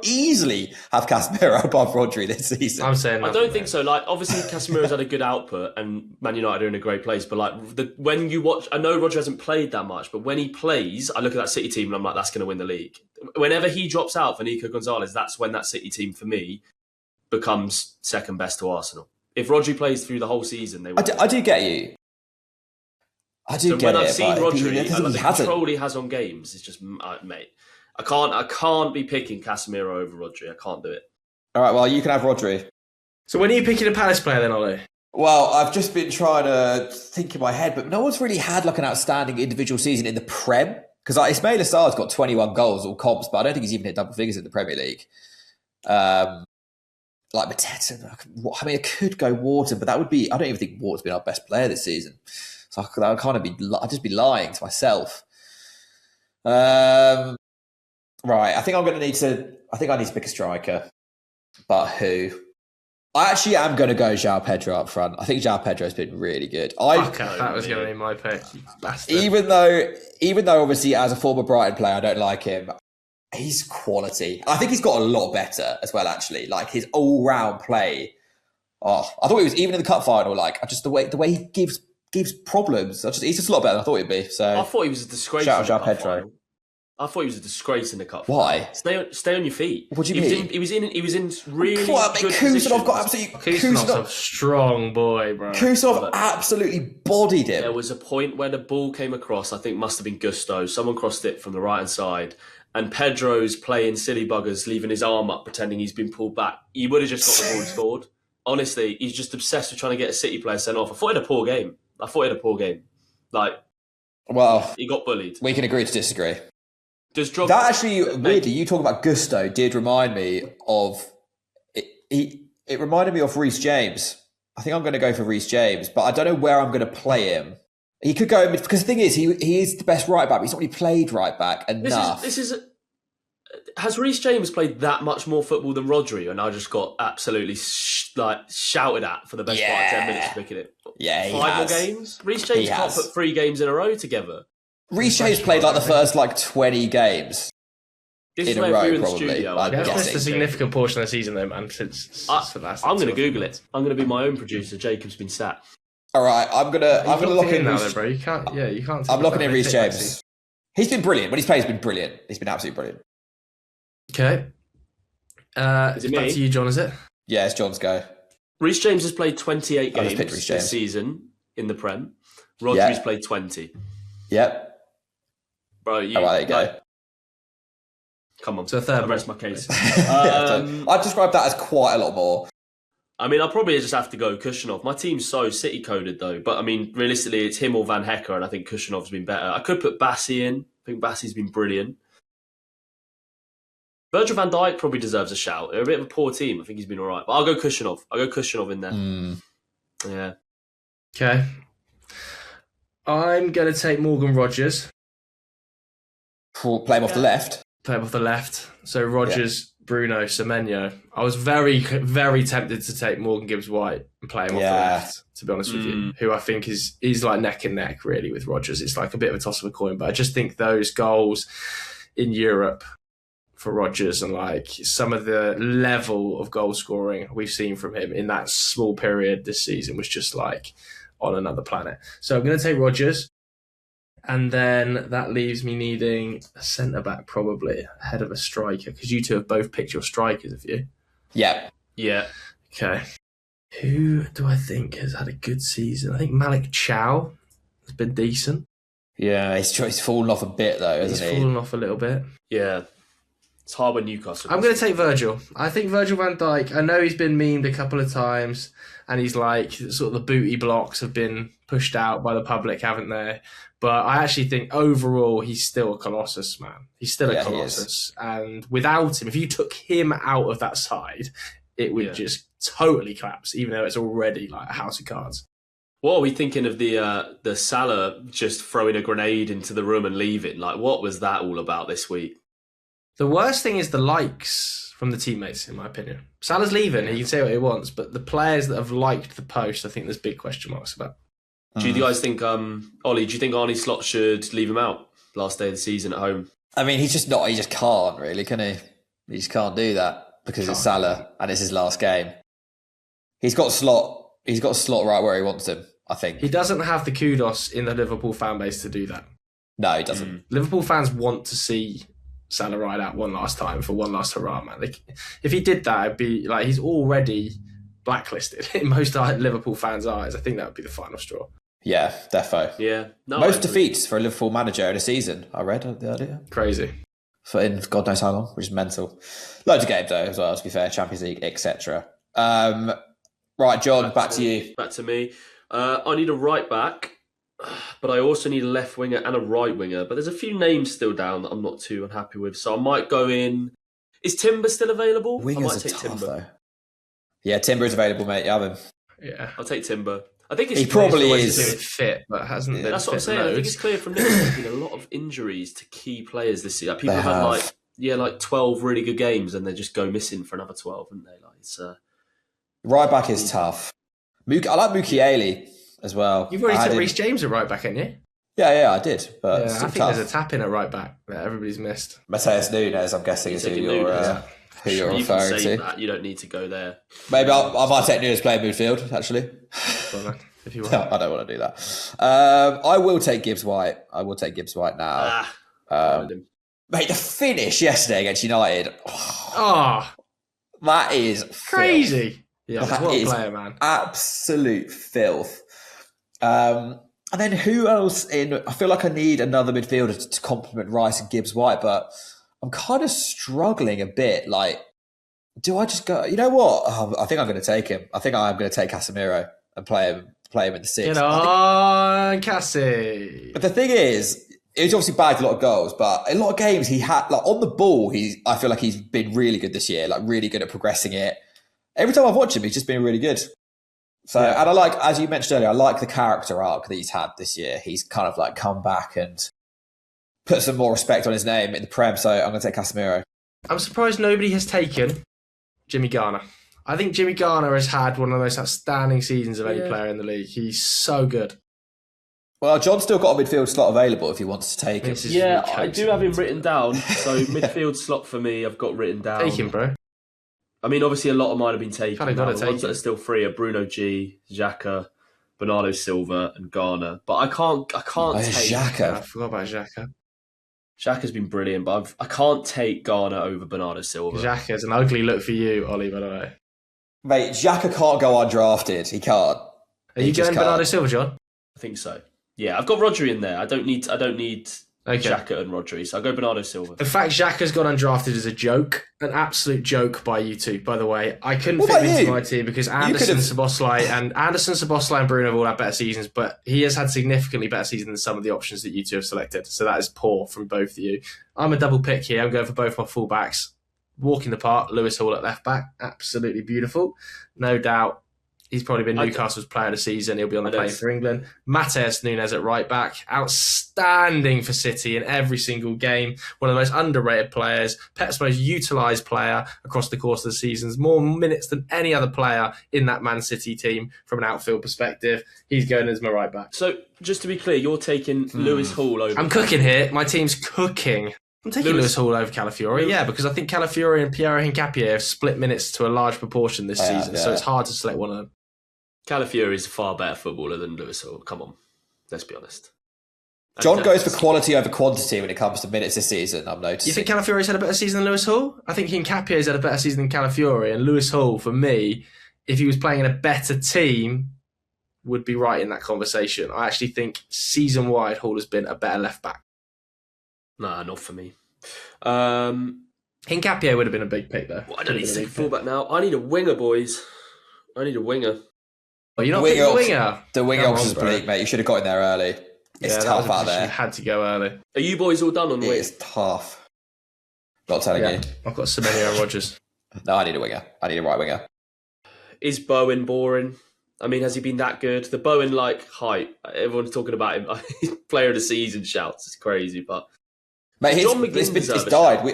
easily have Casemiro above Rodri this season. I'm saying. I don't think so. Like, obviously, Casemiro's had a good output, and Man United are in a great place. But like, when you watch, I know Rodri hasn't played that much, but when he plays, I look at that City team and I'm like, that's going to win the league. Whenever he drops out for Nico Gonzalez, that's when that City team for me becomes second best to Arsenal. If Rodri plays through the whole season, they. I do get you. I do get it. When I've seen Rodri, the control he has on games is just, mate. I can't be picking Casemiro over Rodri. I can't do it. All right, well, you can have Rodri. So when are you picking a Palace player then, Ollie? Well, I've just been trying to think in my head, but no one's really had like an outstanding individual season in the Prem. Because Ismail Assar's got 21 goals, all comps, but I don't think he's even hit double figures in the Premier League. Like Mateta, I mean, I could go Wharton, but that would be, I don't even think Wharton's been our best player this season. So I'd just be lying to myself. Right, I think I need to pick a striker. But who? I actually am going to go João Pedro up front. I think João Pedro's been really good. That was going to be my pick. Even though obviously as a former Brighton player, I don't like him. He's quality. I think he's got a lot better as well, actually. Like his all-round play. Oh, I thought he was, even in the cup final, like just the way he gives problems. He's just a lot better than I thought he'd be. So I thought he was a disgrace. Shout out João Pedro. I thought he was a disgrace in the cup. Why? Stay on your feet. What do you mean? He was in really good Kusanov got absolutely. Kusanov's a strong boy, bro. Kusanov absolutely bodied him. There was a point where the ball came across. I think must have been Gusto. Someone crossed it from the right hand side, and Pedro's playing silly buggers, leaving his arm up, pretending he's been pulled back. He would have just got the ball and scored. Honestly, he's just obsessed with trying to get a City player sent off. I thought he had a poor game. Like, well, he got bullied. We can agree to disagree. That actually, weirdly, you talk about Gusto did remind me of it. It reminded me of Reece James. I think I'm going to go for Reece James, but I don't know where I'm going to play him. He could go because the thing is, he is the best right back. But he's not really played right back enough. Has Reece James played that much more football than Rodri? And I just got absolutely shouted at for the best part of 10 minutes for picking it. Yeah, he 5 more games. Reece James can't put 3 games in a row together. Reece James played like the first 20 games in a row, probably. Studio, I've missed a significant portion of the season, though, man. Since the last. I'm going to Google it. I'm going to be my own producer. Jacob's been sat. All right, I'm gonna lock in now, bro. You can't. Yeah, you can't. I'm locking in Reece James. He's been brilliant. When he's played, he's been brilliant. He's been absolutely brilliant. Okay. Is it back to you, John? Is it? Yeah, it's John's go. Reece James has played 28 games this season in the Prem. Rodri's played 20. Yep. Bro, there you go. Come on. So third. I rest my case. I'd describe that as quite a lot more. I mean, I'll probably just have to go Kushnerov. My team's so City-coded, though. But, I mean, realistically, it's him or Van Hecker, and I think Kushnerov's been better. I could put Bassi in. I think Bassi's been brilliant. Virgil van Dijk probably deserves a shout. They're a bit of a poor team. I think he's been all right. But I'll go Kushinov. I'll go Kushinov in there. Yeah. Okay. I'm going to take Morgan Rogers. Play him off the left. Play him off the left. So Rogers, Bruno, Semenyo. I was very, very tempted to take Morgan Gibbs-White and play him off the left, to be honest with you, who I think is like neck and neck, really, with Rogers. It's like a bit of a toss of a coin. But I just think those goals in Europe for Rodgers and like some of the level of goal scoring we've seen from him in that small period this season was just like on another planet. So I'm going to take Rodgers, and then that leaves me needing a centre-back probably ahead of a striker, because you two have both picked your strikers, have you? Yeah. Okay. Who do I think has had a good season? I think Malik Chow has been decent. Yeah, he's fallen off a bit though, hasn't he? He's fallen off a little bit. Yeah. It's hard when Newcastle. I'm going to take Virgil. I think Virgil van Dijk, I know he's been memed a couple of times and he's like, sort of the booty blocks have been pushed out by the public, haven't they? But I actually think overall he's still a colossus, man. He's still a colossus. And without him, if you took him out of that side, it would just totally collapse, even though it's already like a house of cards. What are we thinking of the Salah just throwing a grenade into the room and leaving? Like, what was that all about this week? The worst thing is the likes from the teammates, in my opinion. Salah's leaving, he can say what he wants, but the players that have liked the post, I think there's big question marks about. Do you guys think, Ollie, do you think Arne Slot should leave him out last day of the season at home? I mean, he's just not, he just can't really, can he? He just can't do that because it's Salah and it's his last game. He's got Slot right where he wants him, I think. He doesn't have the kudos in the Liverpool fan base to do that. No, he doesn't. Liverpool fans want to see Salah ride out one last time for one last hurrah, man. Like, if he did that, it'd be like he's already blacklisted in most Liverpool fans' eyes. I think that would be the final straw. Yeah, defo. Yeah. No, most defeats for a Liverpool manager in a season, I read the idea. Crazy. For in God knows how long, which is mental. Loads of games though, as well, to be fair, Champions League, etc. Right, John, back to you. Back to me. I need a right back, but I also need a left winger and a right winger. But there's a few names still down that I'm not too unhappy with. So I might go in. Is Timber still available? Wingers I might are take tough, Timber. though. Yeah, Timber is available, mate. You have him. Yeah. I'll take Timber. I think it's he probably is fit, but hasn't been. That's what I'm saying. Loads. I think it's clear from this. There's been a lot of injuries to key players this year. Like, people have like 12 really good games, and they just go missing for another 12, haven't they? Like, it's right back is tough. I like Mukiele as well. You've already took Reece James at right back, haven't you? Yeah, I did. But I think there's a tap in at right back that everybody's missed. Mateus Nunes, I'm guessing, is who you're referring to. That. You don't need to go there. Maybe I might take Nunes play midfield, actually. Well, if you want. No, I don't want to do that. I will take Gibbs White. I will take Gibbs White now. Mate, the finish yesterday against United. That is crazy. Filth. Yeah, what a player, man. Absolute filth. And then who else in? I feel like I need another midfielder to complement Rice and Gibbs White, but I'm kind of struggling a bit. Like, do I just go? You know what? I think I'm going to take him. I think I'm going to take Casemiro and play him in the six. Get on, Cassie. But the thing is, he's obviously bagged a lot of goals, but a lot of games he had, like on the ball, I feel like he's been really good this year, like really good at progressing it. Every time I've watched him, he's just been really good. So, and I like, as you mentioned earlier, I like the character arc that he's had this year. He's kind of like come back and put some more respect on his name in the Prem. So I'm going to take Casemiro. I'm surprised nobody has taken Jimmy Garner. I think Jimmy Garner has had one of the most outstanding seasons of any player in the league. He's so good. Well, John's still got a midfield slot available if he wants to take him. Yeah, I do have him written down. So midfield slot for me, I've got written down. Take him, bro. I mean, obviously a lot of mine have been taken. The ones that are still free are Bruno G, Xhaka, Bernardo Silva and Garner. But I can't take Xhaka. I forgot about Xhaka. Xhaka's been brilliant, but I can't take Garner over Bernardo Silva. Xhaka's an ugly look for you, Ollie, by the way. Mate, Xhaka can't go undrafted. He can't. Are you going Bernardo Silva, John? I think so. Yeah, I've got Rodri in there. I don't need Xhaka and Rodri, so I'll go Bernardo Silva. The fact Xhaka's gone undrafted is a joke, an absolute joke by you two, by the way. I couldn't fit him into my team because Anderson, Szoboszlai and Bruno have all had better seasons, but he has had significantly better seasons than some of the options that you two have selected. So that is poor from both of you. I'm a double pick here. I'm going for both my fullbacks. walk in the park. Lewis Hall at left back, absolutely beautiful. No doubt he's probably been Newcastle's player of the season. He'll be on the plane for England. Matheus Nunes at right back. Outstanding for City in every single game. One of the most underrated players. Pep's most utilised player across the course of the seasons. More minutes than any other player in that Man City team from an outfield perspective. He's going as my right back. So, just to be clear, you're taking Lewis Hall over... I'm cooking here. My team's cooking. I'm taking Lewis Hall over Calafiori, because I think Calafiori and Piero Hincapié have split minutes to a large proportion this season, so it's hard to select one of them. Calafiori is a far better footballer than Lewis Hall. Come on, let's be honest. John goes for quality over quantity when it comes to minutes this season, I'm noticing. You think Calafiori's had a better season than Lewis Hall? I think Hincapié's had a better season than Calafiori, and Lewis Hall, for me, if he was playing in a better team, would be right in that conversation. I actually think season-wide, Hall has been a better left-back. Nah, not for me. Hincapié would have been a big pick, though. Well, I don't need to take a fullback now. I need a winger, boys. I need a winger. Oh, you're not picking a winger? The winger option is bleak, mate. You should have got in there early. It's tough out there. You had to go early. Are you boys all done on the wing? It's tough. Not telling you. I've got Semenyo Rodgers. No, I need a winger. I need a right winger. Is Bowen boring? I mean, has he been that good? The Bowen hype. Everyone's talking about him. Player of the season shouts. It's crazy, but mate, it's died.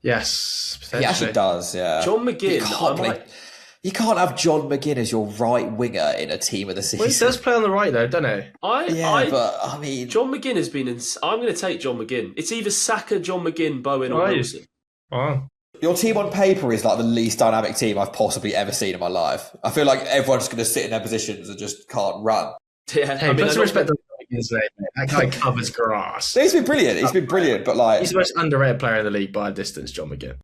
Yes, potentially. He actually does. Yeah, John McGinn. You can't have John McGinn as your right winger in a team of the season. Well, he does play on the right, though, doesn't he? But I mean... John McGinn has been in... I'm going to take John McGinn. It's either Saka, John McGinn, Bowen, or Wilson. Wow. Your team on paper is like the least dynamic team I've possibly ever seen in my life. I feel like everyone's going to sit in their positions and just can't run. Yeah, hey, put some respect on McGinn's name. That guy covers grass. He's been brilliant. He's been brilliant, but like... He's the most underrated player in the league by a distance, John McGinn.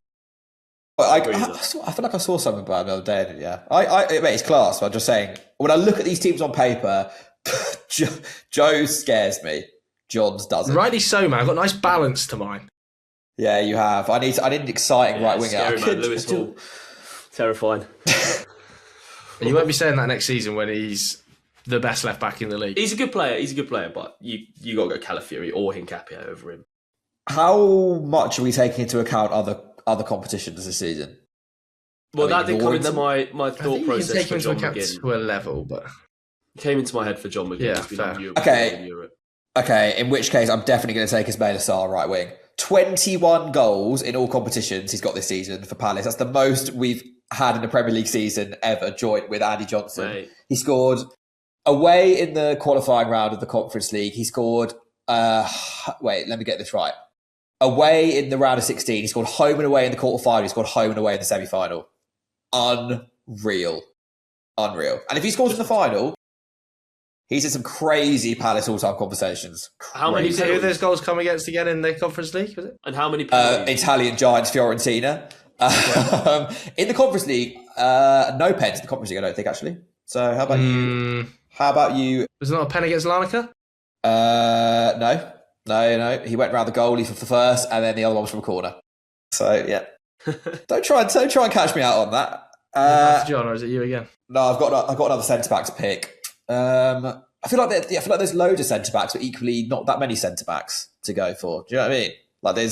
I feel like I saw something about him the other day. Yeah, mate, it's class. But I'm just saying, when I look at these teams on paper, Joe scares me. John's doesn't. Rightly so, man. I've got a nice balance to mine. Yeah, you have. I need an exciting right winger. Scary, man. Lewis Hall. Terrifying. You won't be saying that next season when he's the best left back in the league. He's a good player, but you got to go Calafiori or Hincapié over him. How much are we taking into account other competitions this season? Well, that didn't come into my thought process. Take into account to a level, but it came into my head for John McGinn. Yeah, fair. Okay. In which case, I'm definitely going to take Ismail Assar right wing. 21 goals in all competitions he's got this season for Palace. That's the most we've had in the Premier League season ever, joint with Andy Johnson. Right. He scored away in the qualifying round of the Conference League. He scored. Wait, let me get this right. Away in the round of 16, he scored home and away in the quarterfinal. He scored home and away in the semi-final. Unreal. And if he scores in the final, he's in some crazy Palace all-time conversations. How many? Who are those goals come against again in the Conference League? Was it? And how many? Italian giants Fiorentina. In the Conference League, no pens in the Conference League, I don't think, actually. So how about you? How about you? Was it not a pen against Larnaca? No. He went round the goalie for the first, and then the other one was from a corner. So yeah, don't try and catch me out on that. John, or is it you again? No, I've got another centre back to pick. I feel like there's loads of centre backs, but equally not that many centre backs to go for. Do you know what I mean? Like I'm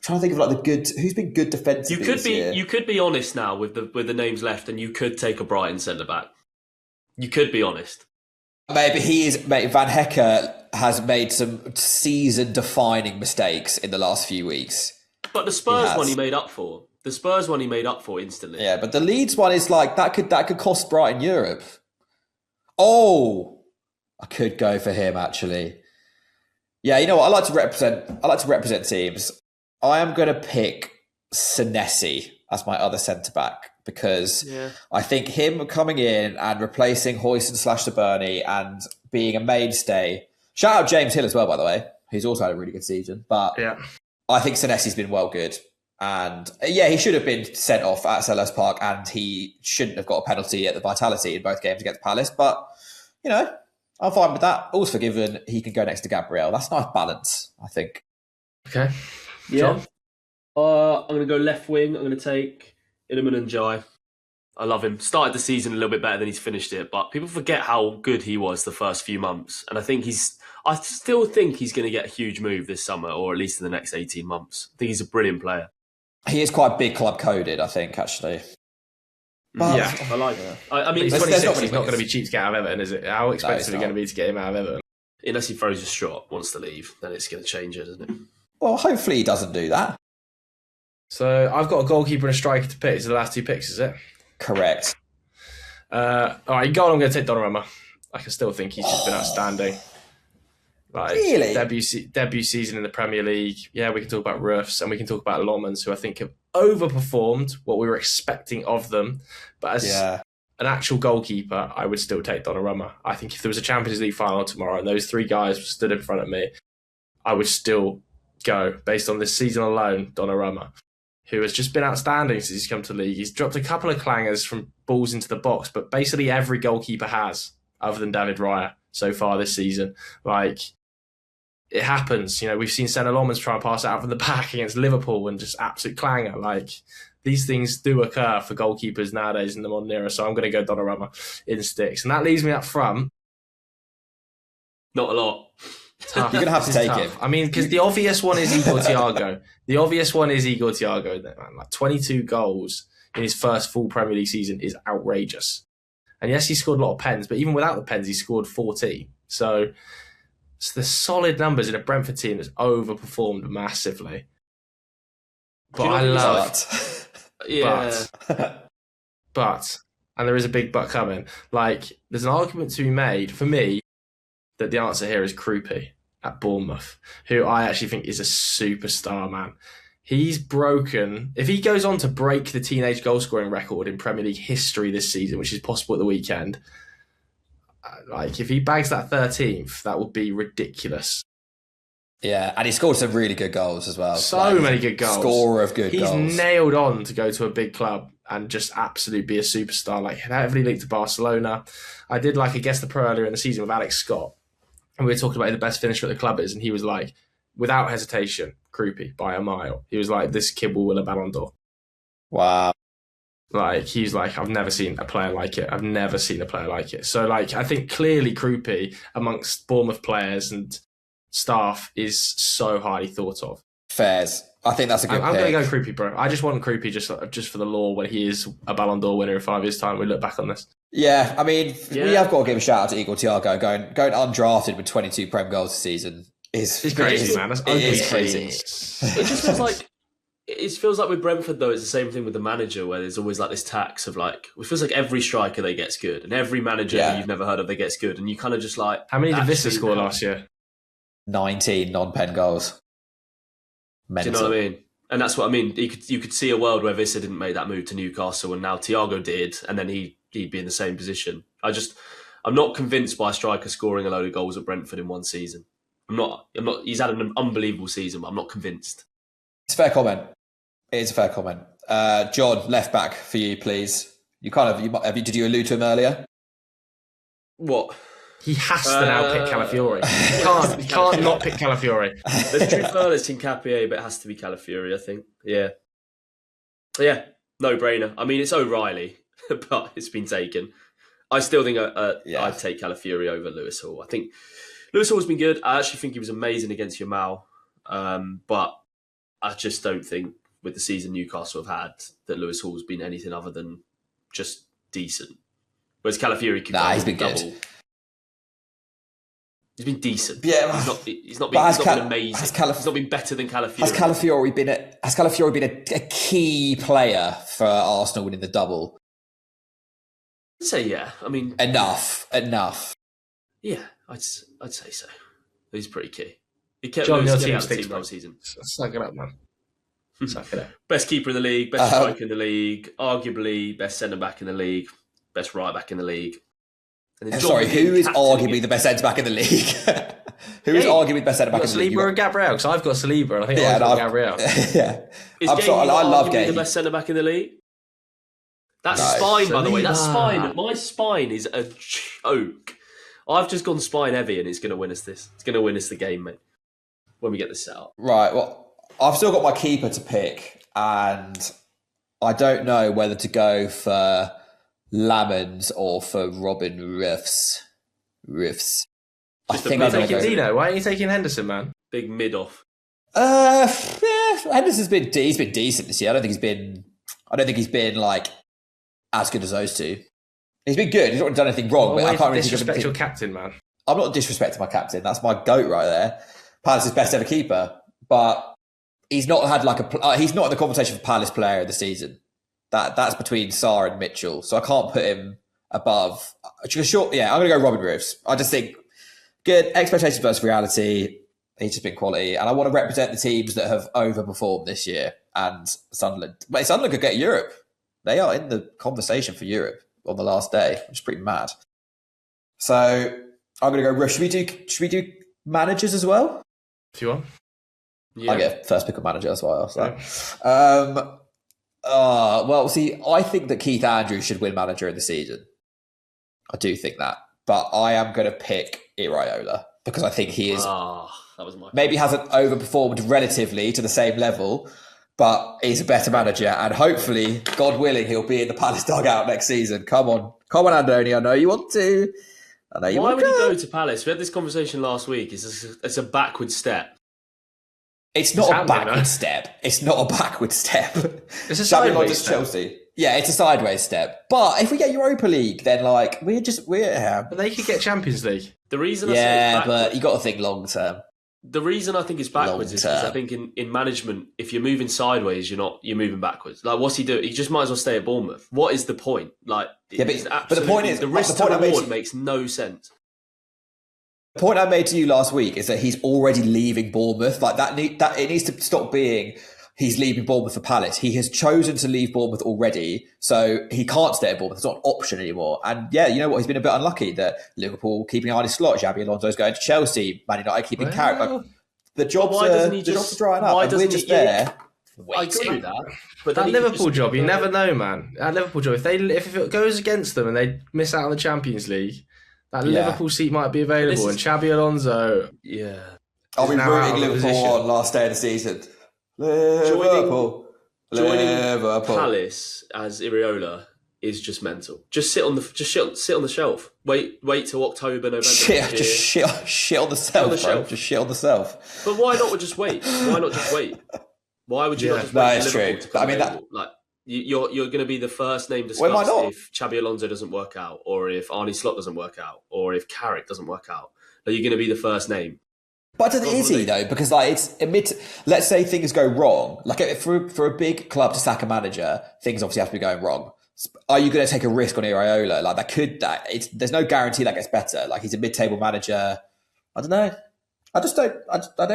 trying to think of like the good who's been good defensively. You could be honest now with the names left, and you could take a Brighton centre back. You could be honest. Maybe Van Hecker has made some season-defining mistakes in the last few weeks. But the Spurs one he made up for. The Spurs one he made up for instantly. Yeah, but the Leeds one is like that could cost Brighton Europe. Oh, I could go for him actually. Yeah, you know what? I like to represent teams. I am going to pick Senesi as my other centre back because I think him coming in and replacing Hoyson / Burnley and being a mainstay. Shout out James Hill as well, by the way, who's also had a really good season. But I think Senesi's been well good. And he should have been sent off at Selhurst Park and he shouldn't have got a penalty at the Vitality in both games against Palace. But, I'm fine with that. All's forgiven. He can go next to Gabriel. That's a nice balance, I think. Okay. Yeah. I'm going to go left wing. I'm going to take Iliman and Jai. I love him. Started the season a little bit better than he's finished it, but people forget how good he was the first few months. And I still think he's going to get a huge move this summer, or at least in the next 18 months. I think he's a brilliant player. He is quite big club coded, I think, actually. But, yeah, I like that. I mean, he's 26. He's not going to be cheap to get out of Everton, is it? How expensive is it going to be to get him out of Everton? Unless he throws a shot, wants to leave, then it's going to change it, isn't it? Well, hopefully he doesn't do that. So I've got a goalkeeper and a striker to pick. It's the last two picks, is it? Correct. All right, goal. I'm going to take Donnarumma. I can still think he's just been outstanding. Like, really? Debut season in the Premier League. Yeah, we can talk about Ruffs and we can talk about Lomans, who I think have overperformed what we were expecting of them. But as an actual goalkeeper, I would still take Donnarumma. I think if there was a Champions League final tomorrow and those three guys stood in front of me, I would still go, based on this season alone, Donnarumma, who has just been outstanding since he's come to the league. He's dropped a couple of clangers from balls into the box, but basically every goalkeeper has, other than David Raya, so far this season. Like, it happens. You know, we've seen Senna Lomans try and pass it out from the back against Liverpool and just absolute clanger. Like, these things do occur for goalkeepers nowadays in the modern era, so I'm going to go Donnarumma in sticks. And that leaves me up front. Not a lot. Tough. You're going to have to take him. I mean, because the obvious one is Igor Thiago. The obvious one is Igor Thiago. Like 22 goals in his first full Premier League season is outrageous. And yes, he scored a lot of pens, but even without the pens, he scored 14. So the solid numbers in a Brentford team that's overperformed massively. But I love but, and there is a big but coming. Like, there's an argument to be made for me that the answer here is Krupi at Bournemouth, who I actually think is a superstar, man. He's broken, if he goes on to break the teenage goal scoring record in Premier League history this season, which is possible at the weekend, like, if he bags that 13th, that would be ridiculous. Yeah, and he scored some really good goals as well. So many good goals. Scorer of good goals. He's nailed on to go to a big club and just absolutely be a superstar. Like, heavily linked to Barcelona. I did, like, a Guess the Pro earlier in the season with Alex Scott, and we were talking about who the best finisher at the club is, and he was like, without hesitation, Krupi by a mile. He was like, this kid will win a Ballon d'Or. Wow. Like, he's like, I've never seen a player like it. I've never seen a player like it. So, like, I think clearly Krupi amongst Bournemouth players and staff is so highly thought of. Fairs. I think that's a good pick. I'm going to go Krupi, bro. I just want Krupi just for the lore when he is a Ballon d'Or winner in 5 years' time. We look back on this. Yeah, I mean, we have got to give a shout out to Igor Thiago going undrafted with 22 Prem goals this season. It's crazy, man. It is crazy. It just feels like with Brentford, though, it's the same thing with the manager, where there's always like this tax of like, it feels like every striker that gets good and every manager that you've never heard of that gets good, and you kind of just like, how many did Vista score last year? 19 non-pen goals. Mental. Do you know what I mean? And that's what I mean. You could see a world where Vista didn't make that move to Newcastle, and now Thiago did, and then he'd be in the same position. I'm not convinced by a striker scoring a load of goals at Brentford in one season. I'm not. He's had an unbelievable season, but I'm not convinced. It's a fair comment. It is a fair comment. John, left back for you, please. Did you allude to him earlier? What? He has to now pick Calafiori. He can't not pick Calafiori. There's truth there's Hincapié, but it has to be Calafiori, I think. Yeah, no brainer. I mean, it's O'Reilly, but it's been taken. I still think I'd take Calafiori over Lewis Hall. I think Lewis Hall's been good. I actually think he was amazing against Yamal, but I just don't think with the season Newcastle have had that Lewis Hall's been anything other than just decent. Whereas Calafiori could he's been double. Good. He's been decent. Yeah, he's not been amazing. He's not been better than Calafiori. Has Calafiori been a key player for Arsenal winning the double? I'd say yeah. I mean, enough. Yeah, I'd say so. He's pretty key. He kept John, Lewis your out of the team team last season. Suck it up, man. Suck it up. Best keeper in the league, best striker in the league, arguably best centre back in the league, best right back in the league. Sorry, who is arguably the best centre back in the league? Who is arguably the best centre back in the league? Saliba or Gabriel? Because I've got Saliba, and I think I've got Gabriel. Yeah, I love Gay. The best centre back in the league. That spine, by the way, that spine. My spine is a joke. I've just gone spine heavy, and it's going to win us this. It's going to win us the game, mate. When we get this set up. Right. Well, I've still got my keeper to pick, and I don't know whether to go for Lamens or for Robin Riffs. I Just think a I'm going Taking to go. Dino. Why aren't you taking Henderson, man? Big mid off. Yeah, Henderson's been decent this year. I don't think he's been like as good as those two. He's been good. He's not done anything wrong. But I can't really disrespect your captain, man. I'm not disrespecting my captain. That's my goat right there. Palace's best ever keeper, but he's not had he's not in the conversation for Palace Player of the Season. That's between Sarr and Mitchell, so I can't put him above. I'm going to go Robin Reeves. I just think good expectations versus reality. He's just been quality, and I want to represent the teams that have overperformed this year. And Sunderland, but Sunderland could get Europe. They are in the conversation for Europe on the last day, which is pretty mad. So I'm going to go. Should we do managers as well? If you want, I get first pick of manager as well. So. Well, see, I think that Keith Andrews should win manager of the season. I do think that, but I am going to pick Iraola because I think he is. That was my maybe hasn't overperformed relatively to the same level, but he's a better manager, and hopefully, God willing, he'll be in the Palace dugout next season. Come on, Andoni. I know you want to. Why would he go to Palace? We had this conversation last week. It's a backward step. It's not a backward step. It's not a backward step. It's a sideways step. Chelsea. Yeah, it's a sideways step. But if we get Europa League, then we're. But they could get Champions League. The reason I say it's but you got to think long term. The reason I think it's backwards is because I think in management, if you're moving sideways, you're moving backwards. Like, what's he doing? He just might as well stay at Bournemouth. What is the point? Like, but the point is, the risk to reward makes no sense. The point I made to you last week is that he's already leaving Bournemouth. Like that it needs to stop being he's leaving Bournemouth for Palace. He has chosen to leave Bournemouth already, so he can't stay at Bournemouth. It's not an option anymore. And yeah, you know what? He's been a bit unlucky that Liverpool keeping an eye on his slot. Xabi Alonso's going to Chelsea. Man United keeping Carrick. Like, the jobs are drying up. And we're just there. I agree with that. But that Liverpool job, you never know, man. That Liverpool job, if it goes against them and they miss out on the Champions League, that Liverpool seat might be available. And Xabi Alonso, I'll be rooting Liverpool on last day of the season. Liverpool. Joining Palace as Iraola is just mental. Just sit on the shelf. Wait till October, November. Shit on the shelf. Just shit on the shelf. But why not just wait? Why would you not just wait? No, it's true. I mean that. Like, you're going to be the first name discussed if Xabi Alonso doesn't work out, or if Arne Slot doesn't work out, or if Carrick doesn't work out. Like, you're going to be the first name. But is he though? Because let's say things go wrong. Like for a big club to sack a manager, things obviously have to be going wrong. Are you going to take a risk on Iraola? Like there's no guarantee that gets better. Like he's a mid-table manager. I don't know. I don't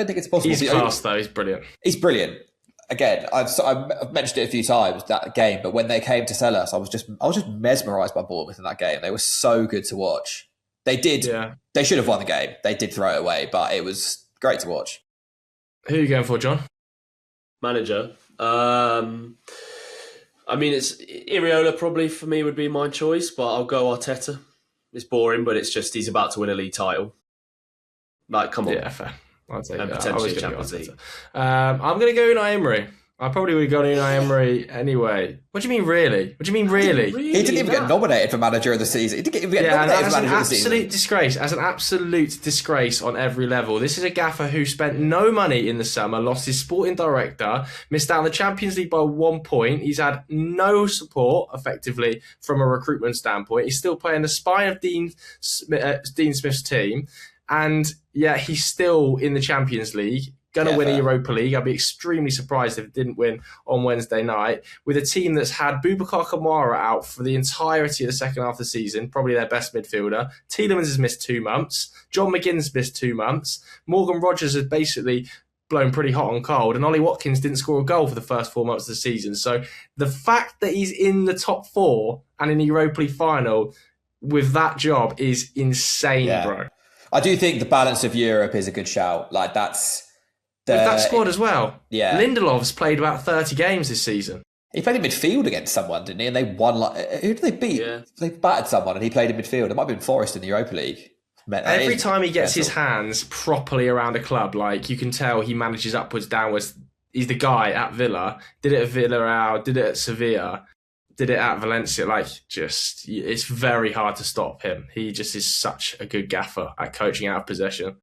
think it's possible. He's class though. He's brilliant. He's brilliant. Again, I've mentioned it a few times, that game, but when they came to sell us, I was just mesmerised by Bournemouth in that game. They were so good to watch. They did. Yeah. They should have won the game. They did throw it away, but it was great to watch. Who are you going for, John? Manager. I mean, it's Iraola probably for me would be my choice, but I'll go Arteta. It's boring, but it's just he's about to win a league title. Like, come on. Yeah, fair. I'll take that. Potentially Champions League. I'm going to go Unai Emery. I probably would have gone Unai Emery anyway. What do you mean, really? What do you mean, really? He didn't even get nominated for Manager of the Season. He didn't even get nominated for Manager of the Season. As an absolute disgrace on every level. This is a gaffer who spent no money in the summer, lost his sporting director, missed out on the Champions League by 1 point. He's had no support, effectively, from a recruitment standpoint. He's still playing the spine of Dean Smith's team. And yeah, he's still in the Champions League, going to win a Europa League. I'd be extremely surprised if it didn't win on Wednesday night, with a team that's had Boubacar Kamara out for the entirety of the second half of the season, probably their best midfielder. Tielemans has missed 2 months. John McGinn's missed 2 months. Morgan Rogers has basically blown pretty hot and cold, and Ollie Watkins didn't score a goal for the first 4 months of the season. So the fact that he's in the top 4 and in the Europa League final with that job is insane, bro. I do think the balance of Europe is a good shout. Like that's with that squad as well. Yeah, Lindelof's played about 30 games this season. He played in midfield against someone, didn't he? And they won. Who did they beat? Yeah. They battered someone, and he played in midfield. It might have been Forest in the Europa League. Every time he gets his hands properly around a club, like you can tell, he manages upwards, downwards. He's the guy at Villa. Did it at Villarreal. Did it at Sevilla. did it at Valencia. It's very hard to stop him. He just is such a good gaffer at coaching out of possession.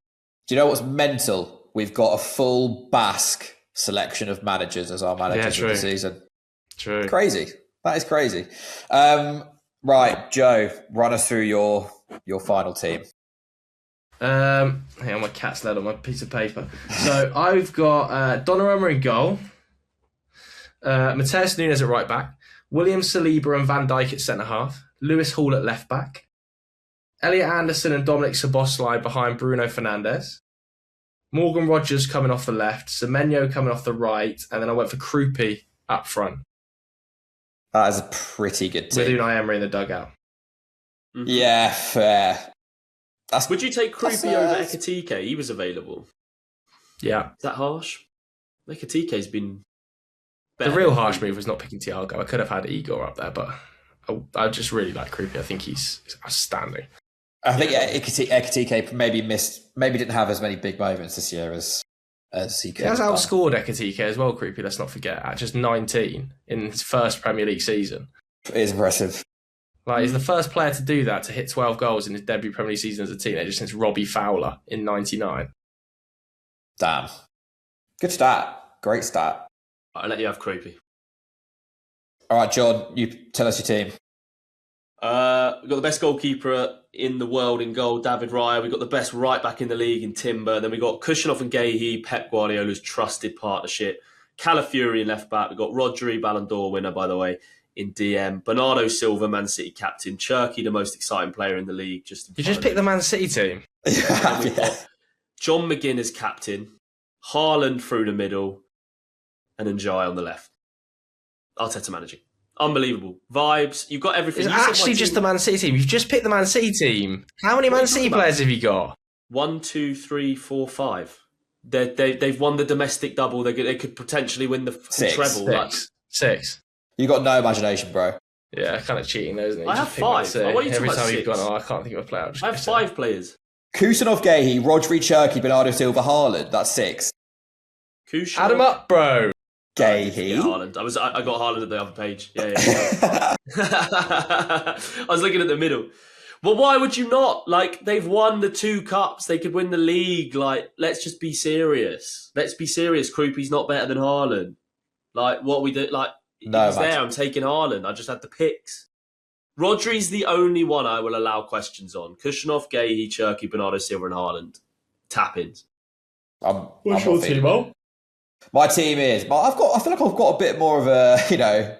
Do you know what's mental? We've got a full Basque selection of managers as our managers of the season. True. Crazy. That is crazy. Right, Joe, run us through your final team. Hang on, my cat's laid on my piece of paper. So I've got Donnarumma in goal, Mateus Nunes at right back, William Saliba and Van Dijk at centre half, Lewis Hall at left back, Elliot Anderson and Dominic Szoboszlai behind Bruno Fernandes, Morgan Rogers coming off the left, Semenyo coming off the right, and then I went for Krupi up front. That is a pretty good team. With Unai Emery in the dugout. Mm-hmm. Yeah, fair. Would you take Krupi over Ekitike? He was available. Yeah. Is that harsh? Ekitike's been better. The real harsh move was not picking Thiago. I could have had Igor up there, but I just really like Krupi. I think he's outstanding. I think Ekitike maybe didn't have as many big moments this year as he could. He has outscored Ekitike as well, Krupi, let's not forget, at just 19 in his first Premier League season. It is impressive. He's the first player to do that, to hit 12 goals in his debut Premier League season as a teenager since Robbie Fowler in 99. Damn. Good stat. Great stat. I'll let you have Krupi. All right, John, you tell us your team. We've got the best goalkeeper in the world in goal, David Raya. We've got the best right back in the league in Timber. Then we've got Kushinov and Gahey, Pep Guardiola's trusted partnership. Calafiori in left back. We've got Rodri, Ballon d'Or winner, by the way, in DM. Bernardo Silva, Man City captain. Cherki, the most exciting player in the league. You just picked the Man City team? Yeah. We've got John McGinn as captain. Haaland through the middle. And Njai on the left. Arteta managing. Unbelievable. Vibes. You've got everything. It's actually just the Man City team. You've just picked the Man City team. How many Man City players have you got? 1, 2, 3, 4, 5. They've won the domestic double. They could potentially win the treble. Six. You got no imagination, bro. Yeah, kind of cheating, though, isn't it? I have 5. Every time you've gone, I can't think of a player. I have 5 players. Kusanov, Gahey, Rodri, Cherki, Bernardo Silva, Haaland. That's 6. Add them up, bro. Gahey. Haaland. I got Haaland at the other page. Yeah. I was looking at the middle. Well, why would you not? They've won the 2 cups. They could win the league. Let's just be serious. Let's be serious. Krupi's not better than Haaland. What we do, he's there. I'm taking Haaland. I just had the picks. Rodri's the only one I will allow questions on. Kushinov, Gahey, Cherki, Bernardo Silva, and Haaland. Tap-ins. What's your team, Mo? My team is. I feel like I've got a bit more of a,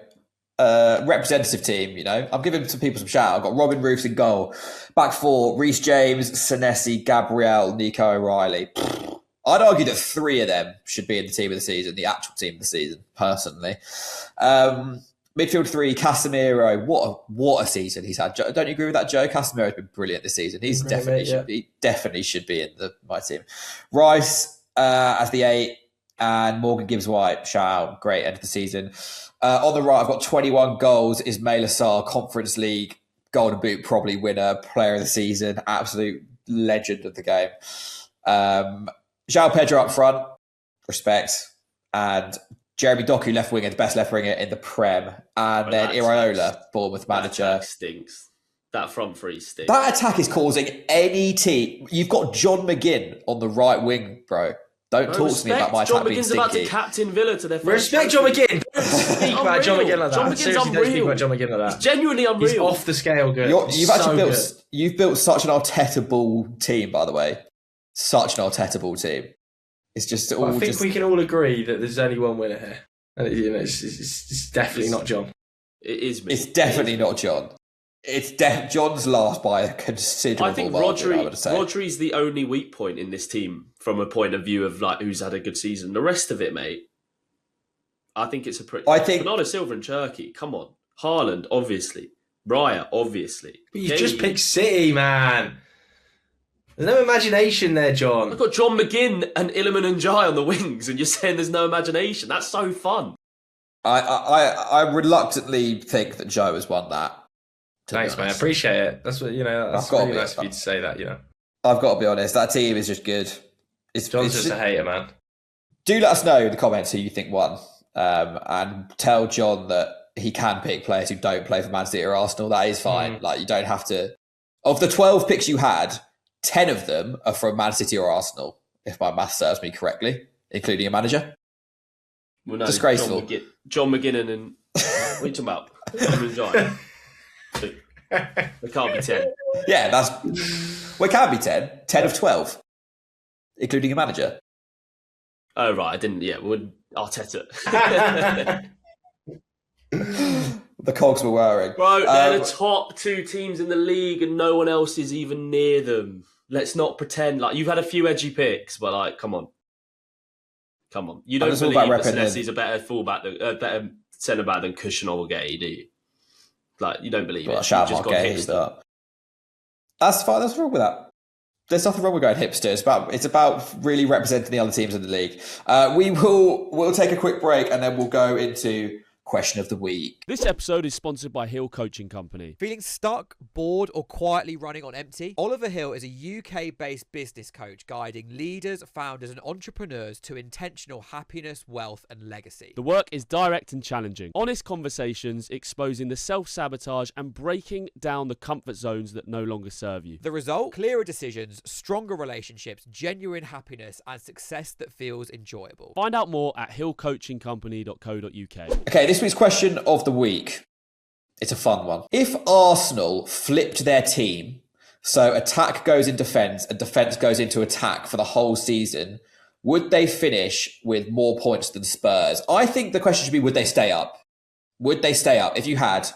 representative team. I'm giving some people some shout. I've got Robin Roofs in goal. Back 4: Reece James, Senesi, Gabriel, Nico O'Reilly. I'd argue that 3 of them should be in the team of the season, the actual team of the season, personally. Midfield 3: Casemiro. What a season he's had. Don't you agree with that, Joe? Casemiro's been brilliant this season. He definitely should be in my team. Rice as the 8. And Morgan Gibbs-White, shout out, great end of the season. On the right, I've got 21 goals. Ismail Assar, Conference League, Golden Boot probably winner, player of the season, absolute legend of the game. João Pedro up front, respect. And Jeremy Doku, left winger, the best left winger in the Prem. And then Iraola, Bournemouth manager. That stinks. That front 3 stinks. That attack is causing any team. You've got John McGinn on the right wing, bro. Don't talk to me about my attack being stinky. John McGinn's about to captain Villa to their first. Respect John McGinn. Don't speak about John McGinn like that. John McGinn's unreal. Don't speak about John McGinn like that. He's genuinely unreal. He's off the scale good. You've built such an Arteta ball team, by the way. Such an Arteta ball team. It's just all. I think we can all agree that there's only one winner here, and it's definitely not John. It is me. It's definitely not John. It's John's last by a considerable margin, I would say. Rodri's the only weak point in this team from a point of view of who's had a good season. The rest of it, mate, I think it's a pretty... Bernardo Silva and Cherki, come on. Haaland, obviously. Raya, obviously. But you just picked City, man. There's no imagination there, John. I've got John McGinn and Iliman Njai on the wings, and you're saying there's no imagination. That's so fun. I reluctantly think that Joe has won that. Thanks, man. I appreciate it. That's what That's really nice of you to say that. I've got to be honest. That team is just good. John's just a hater, man. Do let us know in the comments who you think won, and tell John that he can pick players who don't play for Man City or Arsenal. That is fine. Mm. Like, you don't have to. Of the 12 picks you had, 10 of them are from Man City or Arsenal, if my math serves me correctly, including a manager. Well, no, disgraceful. John McGinnon and what are you talking about? It can't be 10. Yeah, it can be 10. 10 of 12, including a manager. Oh, right. I didn't. Yeah, Arteta. The cogs were whirring. Bro, they're the top 2 teams in the league and no one else is even near them. Let's not pretend. Like, you've had a few edgy picks, but like, come on. You don't believe that Senesi's a better better centre-back than Cushion or Gay, do you? Like, you don't believe it. You've just got hipster. That's fine. That's wrong with that. There's nothing wrong with going hipster. It's about really representing the other teams in the league. We'll take a quick break and then we'll go into question of the week. This episode is sponsored by Hill Coaching Company. Feeling stuck, bored, or quietly running on empty? Oliver Hill is a UK-based business coach guiding leaders, founders, and entrepreneurs to intentional happiness, wealth, and legacy. The work is direct and challenging. Honest conversations exposing the self-sabotage and breaking down the comfort zones that no longer serve you. The result? Clearer decisions, stronger relationships, genuine happiness, and success that feels enjoyable. Find out more at hillcoachingcompany.co.uk. Okay, this week's question of the week. It's a fun one. If Arsenal flipped their team, so attack goes in defence and defence goes into attack for the whole season, would they finish with more points than Spurs? I think the question should be, would they stay up? Would they stay up? If you had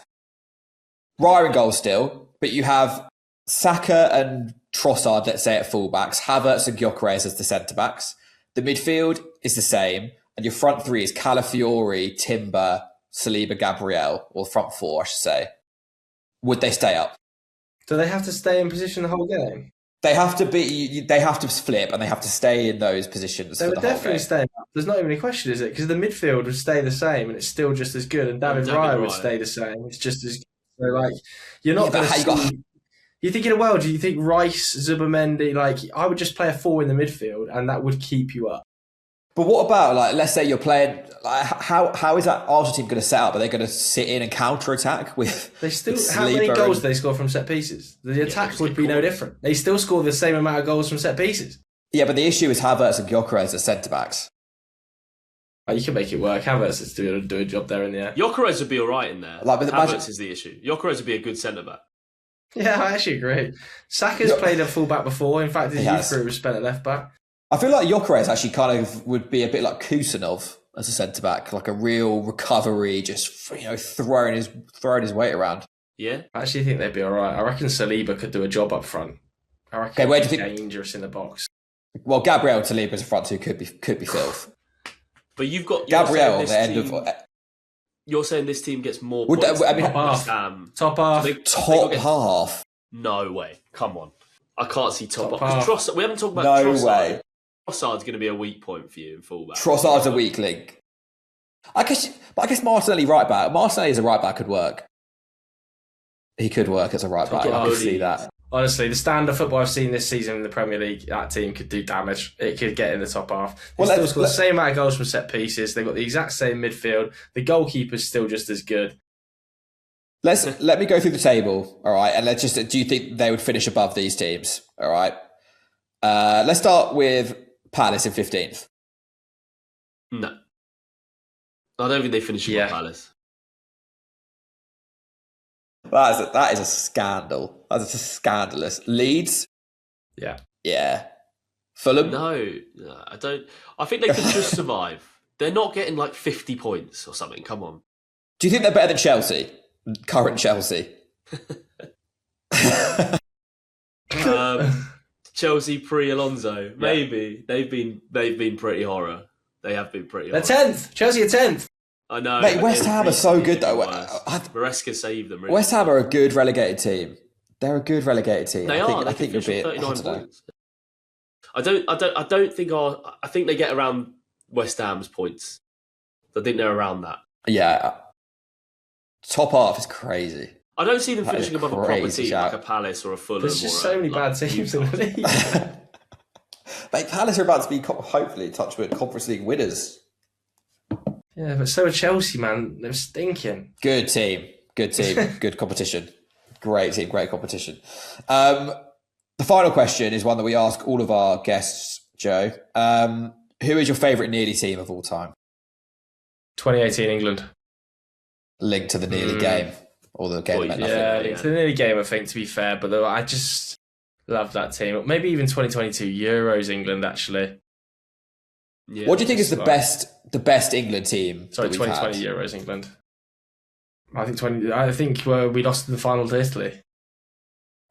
Raya in goal still, but you have Saka and Trossard, let's say, at fullbacks, Havertz and Gyökeres as the centre-backs. The midfield is the same, and your front 3 is Calafiori, Timber, Saliba, Gabriel, or front 4, I should say. Would they stay up? Do they have to stay in position the whole game? They have to flip, and they have to stay in those positions. They would definitely stay up. There's not even a question, is it? Because the midfield would stay the same, and it's still just as good. And David Raya would stay the same. It's just as good. So, like, you're not going to see... You're thinking, well, do you think Rice, Zubimendi, like, I would just play a 4 in the midfield, and that would keep you up. But what about, like, let's say you're playing, like, how is that Arsenal team going to set up? Are they going to sit in and counter-attack with... They still... How many goals do they score from set pieces? The attack would be no different. They still score the same amount of goals from set pieces. Yeah, but the issue is Havertz and Gyökeres as centre-backs. Oh, you can make it work. Havertz is doing a job there in the air. Gyökeres would be all right in there. Like, Havertz is the issue. Gyökeres would be a good centre-back. Yeah, I actually agree. Saka's played a full-back before. In fact, his youth career was spent at left-back. I feel like Gyökeres actually kind of would be a bit like Kusanov as a centre back, like a real recovery, just throwing his weight around. Yeah, I actually think they'd be all right. I reckon Saliba could do a job up front. I reckon where do you think dangerous in the box. Well, Gabriel and Saliba as a front 2 could be filth. But you've got Gabriel on the end of. You're saying this team gets more points. Top half. Top half. No way. Come on. I can't see top half. We haven't talked about No Trossard. way. Trossard's going to be a weak point for you in fullback. Trossard's a weak link. I guess Martinelli right back. Martinelli as a right back could work. He could work as a right back. I can see that. Honestly, the standard football I've seen this season in the Premier League, that team could do damage. It could get in the top half. They still score the same amount of goals from set pieces. They've got the exact same midfield. The goalkeeper's still just as good. Let me go through the table, all right? And do you think they would finish above these teams? All right. Let's start with Palace in 15th. No. I don't think they finish above Palace. That is a scandal. That is just scandalous. Leeds? Yeah. Yeah. Fulham? No, I don't. I think they could just survive. They're not getting like 50 points or something. Come on. Do you think they're better than Chelsea? Current Chelsea? Chelsea pre-Alonso? Maybe. They've been pretty horror. They have been pretty horror. They're 10th. Chelsea are 10th. I know. Mate, West Ham are so good though. Maresca saved them. Really. West Ham are a good relegated team. They're a good relegated team. They are. I think you'll be 39 points. I don't think I think they get around West Ham's points. I think they're around that. Yeah. Top half is crazy. I don't see them finishing above a proper team like a Palace or a Fulham. There's just so many bad teams in the league. Mate, Palace are about to be, hopefully, touch wood, Conference League winners. Yeah, but so are Chelsea, man. They're stinking. Good team. Good competition. Great team, great competition. The final question is one that we ask all of our guests, Joe. Who is your favourite Nearly team of all time? 2018 England. Linked to the Nearly game. Or the game that meant nothing. Yeah, linked to the Nearly game, I think, to be fair. But I just love that team. Maybe even 2022 Euros England, actually. Yeah, what do you think is the best England team? Sorry, 2020 Euros England. I think we lost in the final to Italy.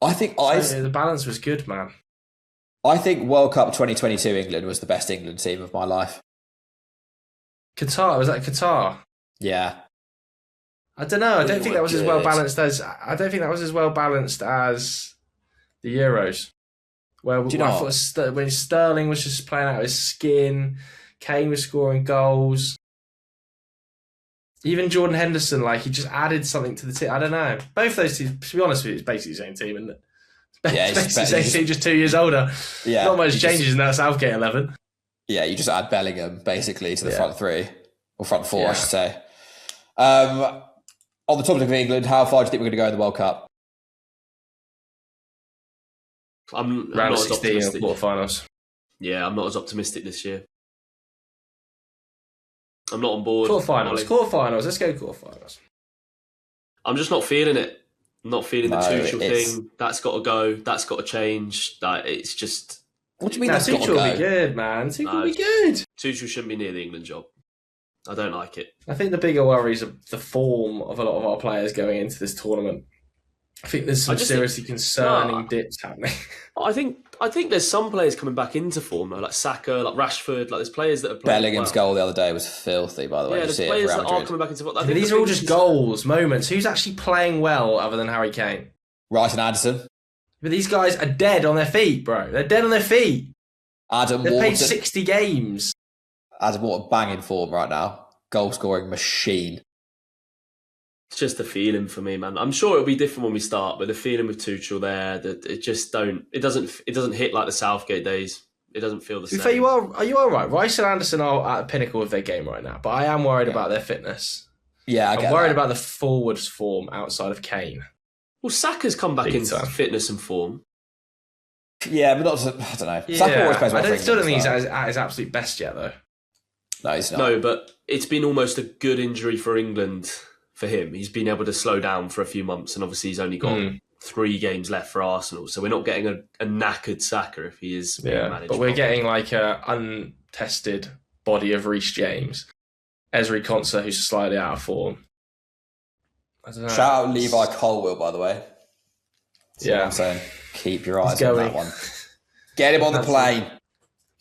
The balance was good, man. I think World Cup 2022 England was the best England team of my life. Qatar, was that Qatar? Yeah. I don't know. I don't think that was as well balanced as the Euros. Where when Sterling was just playing out his skin, Kane was scoring goals. Even Jordan Henderson, he just added something to the team. I don't know. Both those teams, to be honest with you, it's basically the same team, isn't it? It's basically the same team, just 2 years older. Yeah, not much changes in that Southgate 11. Yeah, you just add Bellingham, basically, to the front three. Or front four, I should say. On the topic of England, how far do you think we're going to go in the World Cup? I'm round not 16 in quarterfinals. Yeah, I'm not as optimistic this year. I'm not on board. Quarterfinals. Let's go quarterfinals. I'm just not feeling it. I'm not feeling the Tuchel thing. That's got to go. That's got to change. It's just. What do you mean that's got to go? Tuchel will be good, man. Tuchel will be good. Tuchel shouldn't be near the England job. I don't like it. I think the bigger worries are the form of a lot of our players going into this tournament. I think there's some seriously concerning dips happening. I think there's some players coming back into form, like Saka, like Rashford, there's players that are playing. Bellingam's goal the other day was filthy, by the way. Yeah, there's players that are coming back into form. These are all just goals, moments. Who's actually playing well other than Harry Kane? Rice and Addison. But these guys are dead on their feet, bro. They're dead on their feet. They've played 60 games. Adam Wharton banging form right now. Goal scoring machine. It's just a feeling for me, man. I'm sure it'll be different when we start, but the feeling with Tuchel there, that it doesn't hit like the Southgate days. It doesn't feel the same. Fair, are you all right? Rice and Anderson are at the pinnacle of their game right now, but I am worried about their fitness. Yeah, I'm worried about the forwards form outside of Kane. Well, Saka's come back into fitness and form. Yeah, but not. I don't know. Yeah, Saka always plays well. I still don't think he's at his absolute best yet, though. No, he's not. No, but it's been almost a good injury for England. For him, he's been able to slow down for a few months, and obviously he's only got 3 games left for Arsenal, so we're not getting a knackered Saka if he is being managed. But we're getting a untested body of Reece James, Ezri Konsa, who's slightly out of form. I don't know. Shout out Levi Colwill, by the way. That's what I'm saying. Keep your eyes on that one. Get him on the plane.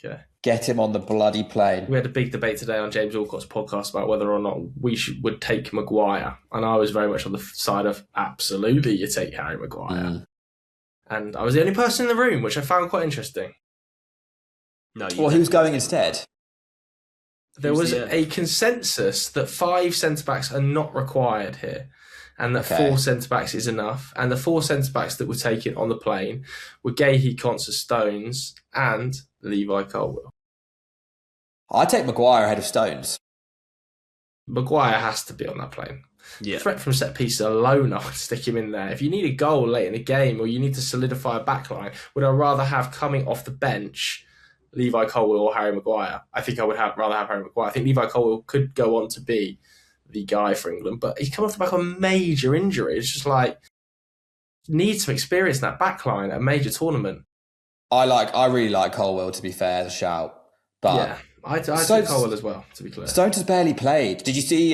Okay. Get him on the bloody plane. We had a big debate today on James Alcott's podcast about whether or not we would take Maguire. And I was very much on the side of absolutely you take Harry Maguire. And I was the only person in the room, which I found quite interesting. Who's going instead? There was a consensus that 5 centre-backs are not required here. And that 4 centre-backs is enough. And the 4 centre-backs that were taken on the plane were Gahey, Konsa, Stones and Levi Colwill. I'd take Maguire ahead of Stones. Maguire has to be on that plane. Yeah. Threat from set pieces alone, I would stick him in there. If you need a goal late in the game or you need to solidify a backline, would I rather have coming off the bench Levi Colwill or Harry Maguire? I think I would rather have Harry Maguire. I think Levi Colwill could go on to be the guy for England, but he's come off the back of a major injury. It's just needs some experience in that backline at a major tournament. I really like Colwill, to be fair, as a shout. But yeah, I take Colwill as well, to be clear. Stones has barely played. Did you see,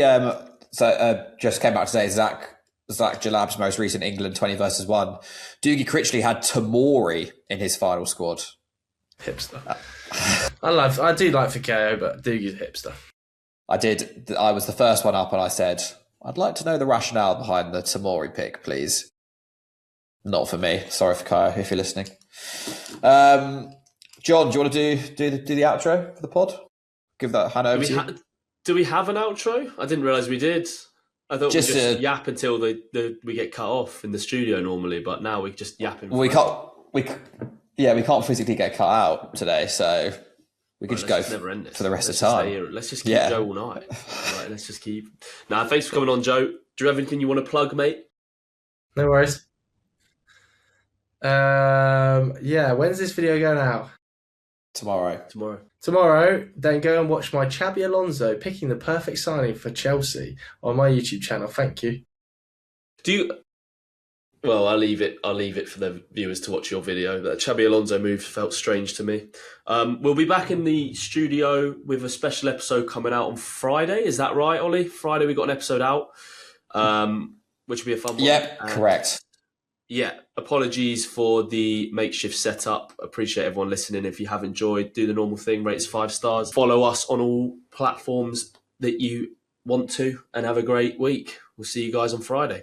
just came out today, Zach Jalab's most recent England 20 versus 1. Doogie Critchley had Tamori in his final squad. Hipster. I do like Fikayo, but Doogie's a hipster. I was the first one up and I said, I'd like to know the rationale behind the Tamori pick, please. Not for me. Sorry, Fikayo, if you're listening. John, do you want to do the outro for the pod? Give that hand over to you. Do we have an outro? I didn't realise we did. I thought we just yap until we get cut off in the studio normally, but now we just yap in. We can't physically get cut out today, so We could just go never end this for the rest of the time. Let's just keep Joe all night. Right, let's just keep. Nah, thanks for coming on, Joe. Do you have anything you want to plug, mate? No worries. When's this video going out? Tomorrow, then go and watch my Xabi Alonso picking the perfect signing for Chelsea on my YouTube channel. Thank you. Well, I'll leave it for the viewers to watch your video. That Xabi Alonso move felt strange to me. We'll be back in the studio with a special episode coming out on Friday. Is that right, Ollie? Friday we got an episode out, which will be a fun one. Yep, correct. Yeah, apologies for the makeshift setup. Appreciate everyone listening. If you have enjoyed, do the normal thing, rate us 5 stars. Follow us on all platforms that you want to, and have a great week. We'll see you guys on Friday.